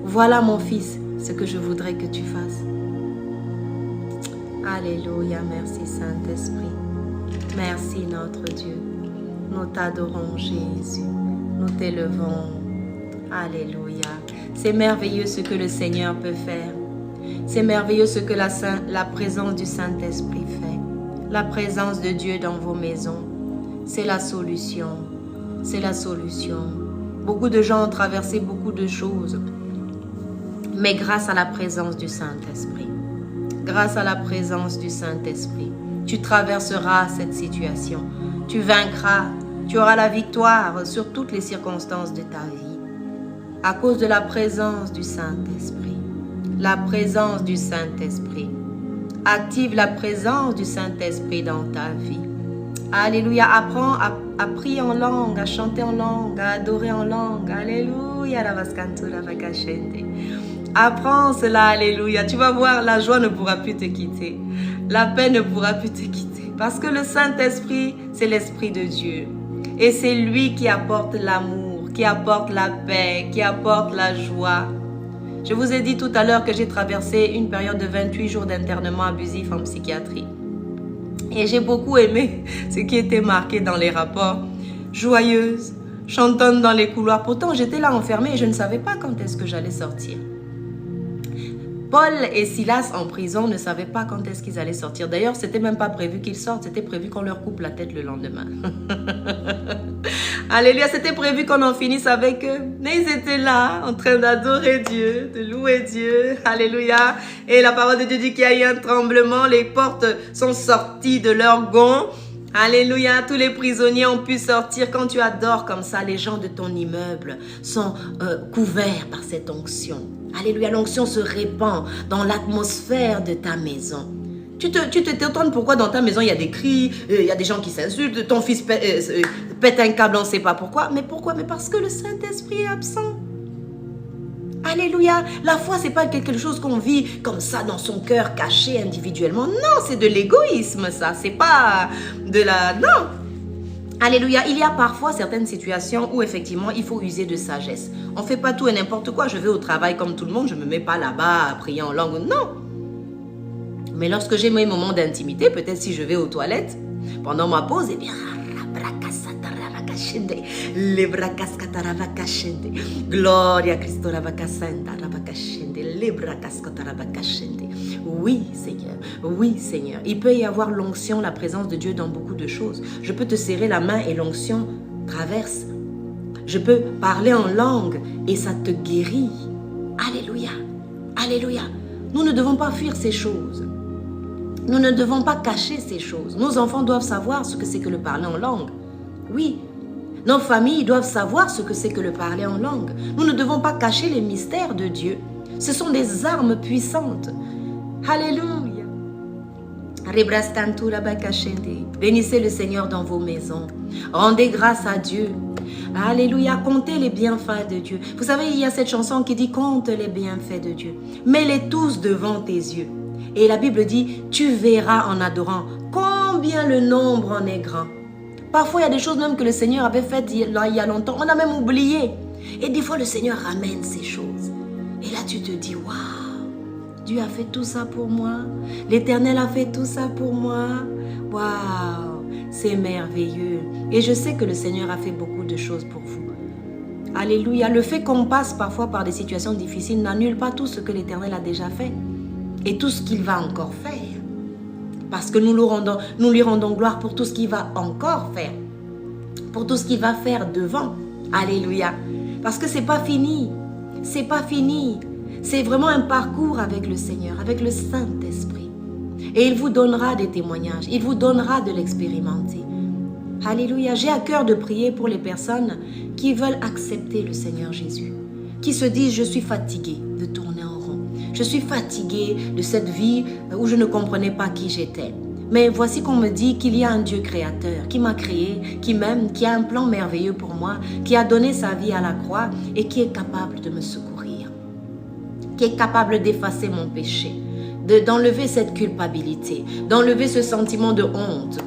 Voilà mon fils ce que je voudrais que tu fasses. Alléluia, merci Saint-Esprit. Merci notre Dieu. Nous t'adorons Jésus. Nous t'élevons. Alléluia. C'est merveilleux ce que le Seigneur peut faire. C'est merveilleux ce que la présence du Saint-Esprit fait. La présence de Dieu dans vos maisons. C'est la solution. C'est la solution. Beaucoup de gens ont traversé beaucoup de choses. Mais grâce à la présence du Saint-Esprit, grâce à la présence du Saint-Esprit, tu traverseras cette situation. Tu vaincras. Tu auras la victoire sur toutes les circonstances de ta vie. À cause de la présence du Saint-Esprit. La présence du Saint-Esprit. Active la présence du Saint-Esprit dans ta vie. Alléluia. Apprends à prier en langue, à chanter en langue, à adorer en langue. Alléluia. Apprends cela. Alléluia. Tu vas voir, la joie ne pourra plus te quitter. La paix ne pourra plus te quitter. Parce que le Saint-Esprit, c'est l'Esprit de Dieu. Et c'est lui qui apporte l'amour, qui apporte la paix, qui apporte la joie. Je vous ai dit tout à l'heure que j'ai traversé une période de 28 jours d'internement abusif en psychiatrie. Et j'ai beaucoup aimé ce qui était marqué dans les rapports. Joyeuse, chantante dans les couloirs. Pourtant, j'étais là enfermée et je ne savais pas quand est-ce que j'allais sortir. Paul et Silas en prison ne savaient pas quand est-ce qu'ils allaient sortir. D'ailleurs, c'était même pas prévu qu'ils sortent. C'était prévu qu'on leur coupe la tête le lendemain. Alléluia, c'était prévu qu'on en finisse avec eux. Mais ils étaient là, en train d'adorer Dieu, de louer Dieu. Alléluia. Et la parole de Dieu dit qu'il y a eu un tremblement. Les portes sont sorties de leurs gonds. Alléluia, tous les prisonniers ont pu sortir. Quand tu adores comme ça, les gens de ton immeuble sont couverts par cette onction. Alléluia, l'onction se répand dans l'atmosphère de ta maison. Tu t'étonnes pourquoi dans ta maison il y a des cris, il y a des gens qui s'insultent, ton fils pète un câble, on ne sait pas pourquoi. Mais pourquoi? Mais parce que le Saint-Esprit est absent. Alléluia, la foi c'est pas quelque chose qu'on vit comme ça dans son cœur caché individuellement. Non, c'est de l'égoïsme ça, c'est pas de la... Non. Alléluia, il y a parfois certaines situations où effectivement il faut user de sagesse. On ne fait pas tout et n'importe quoi. Je vais au travail comme tout le monde, je ne me mets pas là-bas à prier en langue. Non. Mais lorsque j'ai mes moments d'intimité, peut-être si je vais aux toilettes, pendant ma pause, eh bien, Gloria Cristo. Oui, Seigneur. Oui, Seigneur. Il peut y avoir l'onction, la présence de Dieu dans beaucoup de choses. Je peux te serrer la main et l'onction traverse. Je peux parler en langue et ça te guérit. Alléluia. Alléluia. Nous ne devons pas fuir ces choses. Nous ne devons pas cacher ces choses. Nos enfants doivent savoir ce que c'est que le parler en langue. Oui. Nos familles doivent savoir ce que c'est que le parler en langue. Nous ne devons pas cacher les mystères de Dieu. Ce sont des armes puissantes. Alléluia. Bénissez le Seigneur dans vos maisons. Rendez grâce à Dieu. Alléluia. Comptez les bienfaits de Dieu. Vous savez, il y a cette chanson qui dit « Compte les bienfaits de Dieu. Mets-les tous devant tes yeux. » Et la Bible dit « Tu verras en adorant combien le nombre en est grand. » Parfois, il y a des choses même que le Seigneur avait faites il y a longtemps. On a même oublié. Et des fois, le Seigneur ramène ces choses. Et là, tu te dis, waouh, Dieu a fait tout ça pour moi. L'Éternel a fait tout ça pour moi. Waouh, c'est merveilleux. Et je sais que le Seigneur a fait beaucoup de choses pour vous. Alléluia. Le fait qu'on passe parfois par des situations difficiles n'annule pas tout ce que l'Éternel a déjà fait. Et tout ce qu'il va encore faire. Parce que nous lui rendons gloire pour tout ce qu'il va encore faire. Pour tout ce qu'il va faire devant. Alléluia. Parce que c'est pas fini. C'est pas fini. C'est vraiment un parcours avec le Seigneur, avec le Saint-Esprit. Et il vous donnera des témoignages. Il vous donnera de l'expérimenter. Alléluia. J'ai à cœur de prier pour les personnes qui veulent accepter le Seigneur Jésus. Qui se disent, je suis fatigué de tourner en rond. Je suis fatigué de cette vie où je ne comprenais pas qui j'étais. Mais voici qu'on me dit qu'il y a un Dieu créateur qui m'a créé, qui m'aime, qui a un plan merveilleux pour moi, qui a donné sa vie à la croix et qui est capable de me secourir. Qui est capable d'effacer mon péché, d'enlever cette culpabilité, d'enlever ce sentiment de honte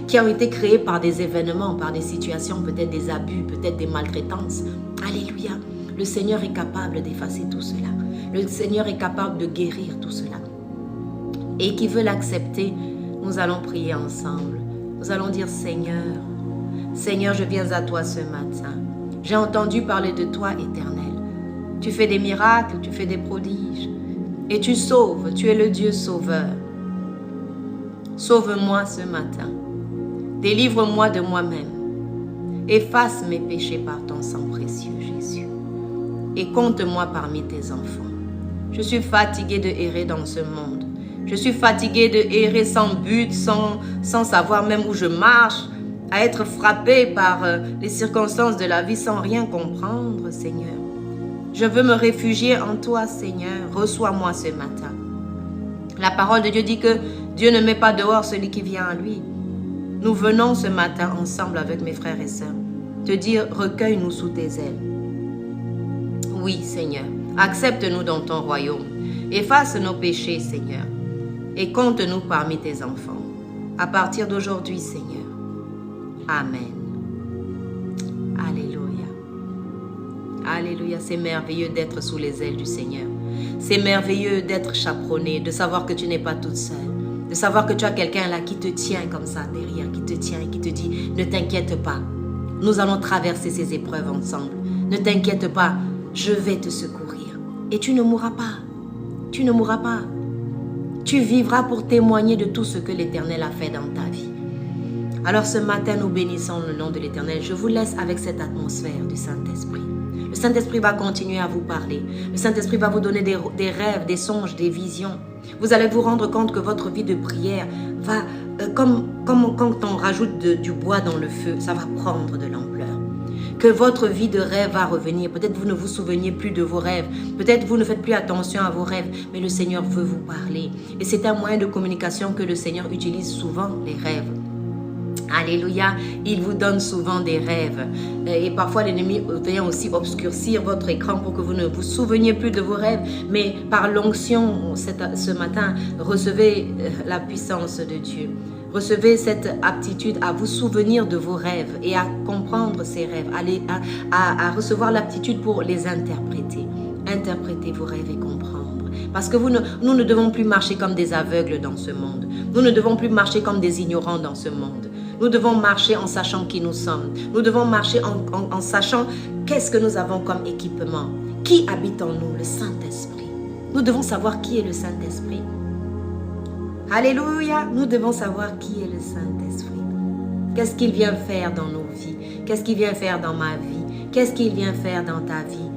qui a été créé par des événements, par des situations, peut-être des abus, peut-être des maltraitances. Alléluia. Le Seigneur est capable d'effacer tout cela. Le Seigneur est capable de guérir tout cela. Et qui veut l'accepter, nous allons prier ensemble. Nous allons dire, Seigneur, Seigneur, je viens à toi ce matin. J'ai entendu parler de toi, Éternel. Tu fais des miracles, tu fais des prodiges. Et tu sauves, tu es le Dieu sauveur. Sauve-moi ce matin. Délivre-moi de moi-même. Efface mes péchés par ton sang précieux, Jésus. Et compte-moi parmi tes enfants. Je suis fatigué de errer dans ce monde. Je suis fatigué de errer sans but, sans savoir même où je marche, à être frappé par les circonstances de la vie sans rien comprendre, Seigneur. Je veux me réfugier en toi, Seigneur. Reçois-moi ce matin. La parole de Dieu dit que Dieu ne met pas dehors celui qui vient à lui. Nous venons ce matin ensemble avec mes frères et sœurs te dire, recueille-nous sous tes ailes. Oui, Seigneur, accepte-nous dans ton royaume. Efface nos péchés, Seigneur, et compte-nous parmi tes enfants. À partir d'aujourd'hui, Seigneur. Amen. Alléluia. Alléluia, c'est merveilleux d'être sous les ailes du Seigneur. C'est merveilleux d'être chaperonné, de savoir que tu n'es pas toute seule. De savoir que tu as quelqu'un là qui te tient comme ça derrière, qui te tient et qui te dit, ne t'inquiète pas. Nous allons traverser ces épreuves ensemble. Ne t'inquiète pas, je vais te secourir. Et tu ne mourras pas. Tu ne mourras pas. Tu vivras pour témoigner de tout ce que l'Éternel a fait dans ta vie. Alors ce matin, nous bénissons le nom de l'Éternel. Je vous laisse avec cette atmosphère du Saint-Esprit. Le Saint-Esprit va continuer à vous parler. Le Saint-Esprit va vous donner des rêves, des songes, des visions. Vous allez vous rendre compte que votre vie de prière va, comme quand on rajoute du bois dans le feu, ça va prendre de l'ampleur. Que votre vie de rêve va revenir. Peut-être vous ne vous souveniez plus de vos rêves. Peut-être vous ne faites plus attention à vos rêves. Mais le Seigneur veut vous parler. Et c'est un moyen de communication que le Seigneur utilise souvent, les rêves. Alléluia, il vous donne souvent des rêves. Et parfois l'ennemi vient aussi obscurcir votre écran pour que vous ne vous souveniez plus de vos rêves. Mais par l'onction ce matin, recevez la puissance de Dieu. Recevez cette aptitude à vous souvenir de vos rêves et à comprendre ces rêves, à recevoir l'aptitude pour les interpréter. Interpréter vos rêves et comprendre. Parce que nous ne devons plus marcher comme des aveugles dans ce monde. Nous ne devons plus marcher comme des ignorants dans ce monde. Nous devons marcher en sachant qui nous sommes. Nous devons marcher en sachant qu'est-ce que nous avons comme équipement. Qui habite en nous? Le Saint-Esprit. Nous devons savoir qui est le Saint-Esprit. Alléluia, nous devons savoir qui est le Saint-Esprit. Qu'est-ce qu'il vient faire dans nos vies? Qu'est-ce qu'il vient faire dans ma vie? Qu'est-ce qu'il vient faire dans ta vie?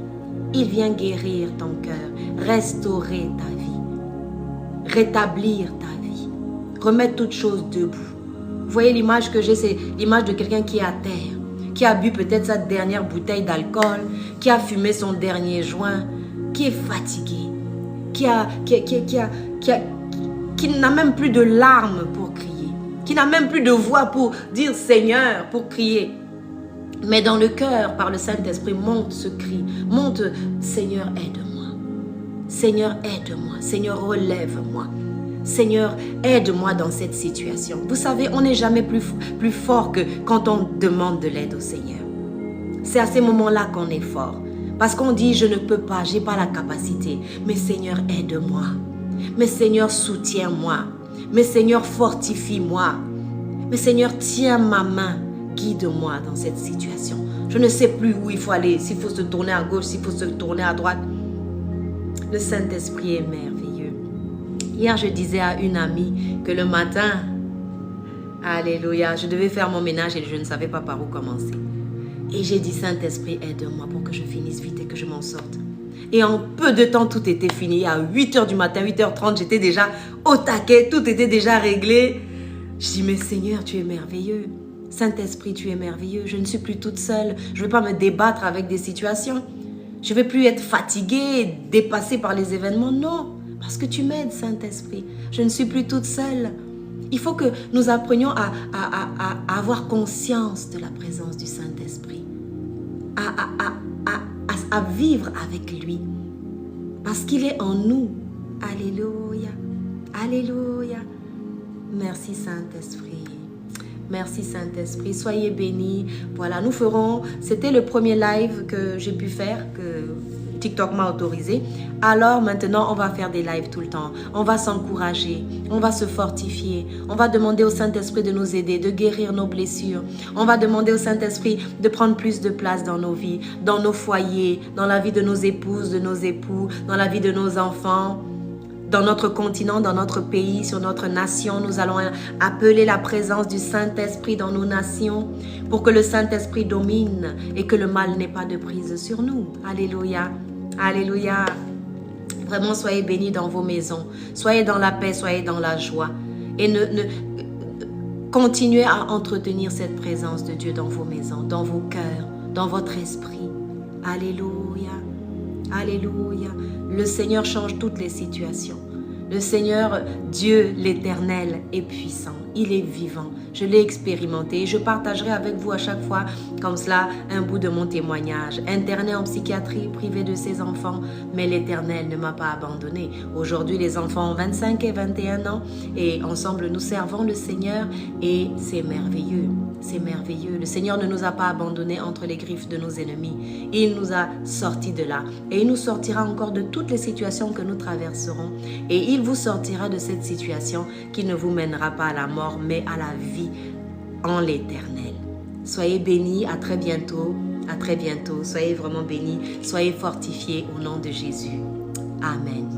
Il vient guérir ton cœur, restaurer ta vie, rétablir ta vie, remettre toutes choses debout. Vous voyez l'image que j'ai, c'est l'image de quelqu'un qui est à terre, qui a bu peut-être sa dernière bouteille d'alcool, qui a fumé son dernier joint, qui est fatigué, qui n'a même plus de larmes pour crier, qui n'a même plus de voix pour dire Seigneur, pour crier. Mais dans le cœur, par le Saint-Esprit, monte ce cri, monte Seigneur, aide-moi. Seigneur, aide-moi. Seigneur, relève-moi. Seigneur, aide-moi dans cette situation. Vous savez, on n'est jamais plus fort que quand on demande de l'aide au Seigneur. C'est à ces moments-là qu'on est fort. Parce qu'on dit, je ne peux pas, je n'ai pas la capacité. Mais Seigneur, aide-moi. Mais Seigneur, soutiens-moi. Mais Seigneur, fortifie-moi. Mais Seigneur, tiens ma main. Guide-moi dans cette situation. Je ne sais plus où il faut aller. S'il faut se tourner à gauche, s'il faut se tourner à droite. Le Saint-Esprit est merveilleux. Hier, je disais à une amie que le matin, alléluia, je devais faire mon ménage et je ne savais pas par où commencer. Et j'ai dit, Saint-Esprit, aide-moi pour que je finisse vite et que je m'en sorte. Et en peu de temps, tout était fini. À 8h du matin, 8h30, j'étais déjà au taquet. Tout était déjà réglé. Je dis, mais Seigneur, tu es merveilleux. Saint-Esprit, tu es merveilleux. Je ne suis plus toute seule. Je ne vais pas me débattre avec des situations. Je ne vais plus être fatiguée, dépassée par les événements. Non, parce que tu m'aides, Saint-Esprit. Je ne suis plus toute seule. Il faut que nous apprenions à avoir conscience de la présence du Saint-Esprit. À vivre avec lui. Parce qu'il est en nous. Alléluia. Alléluia. Merci Saint-Esprit. Merci Saint-Esprit. Soyez bénis. Voilà, nous ferons... C'était le premier live que j'ai pu faire, que TikTok m'a autorisé. Alors maintenant, on va faire des lives tout le temps. On va s'encourager. On va se fortifier. On va demander au Saint-Esprit de nous aider, de guérir nos blessures. On va demander au Saint-Esprit de prendre plus de place dans nos vies, dans nos foyers, dans la vie de nos épouses, de nos époux, dans la vie de nos enfants. Dans notre continent, dans notre pays, sur notre nation, nous allons appeler la présence du Saint-Esprit dans nos nations pour que le Saint-Esprit domine et que le mal n'ait pas de prise sur nous. Alléluia. Alléluia. Vraiment, soyez bénis dans vos maisons. Soyez dans la paix, soyez dans la joie. Et continuez à entretenir cette présence de Dieu dans vos maisons, dans vos cœurs, dans votre esprit. Alléluia. Alléluia. Le Seigneur change toutes les situations. Le Seigneur, Dieu l'Éternel, est puissant. Il est vivant. Je l'ai expérimenté. Je partagerai avec vous à chaque fois, comme cela, un bout de mon témoignage. Interné en psychiatrie, privé de ses enfants, mais l'Éternel ne m'a pas abandonné. Aujourd'hui, les enfants ont 25 et 21 ans et ensemble, nous servons le Seigneur et c'est merveilleux. C'est merveilleux. Le Seigneur ne nous a pas abandonnés entre les griffes de nos ennemis. Il nous a sortis de là. Et il nous sortira encore de toutes les situations que nous traverserons. Et il vous sortira de cette situation qui ne vous mènera pas à la mort, mais à la vie en l'Éternel. Soyez bénis. À très bientôt. À très bientôt. Soyez vraiment bénis. Soyez fortifiés au nom de Jésus. Amen.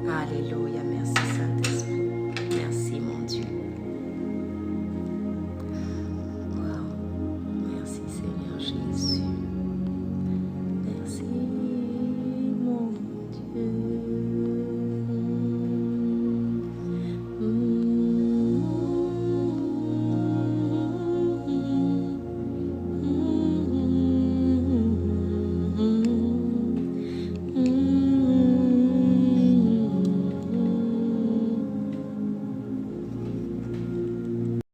Alléluia.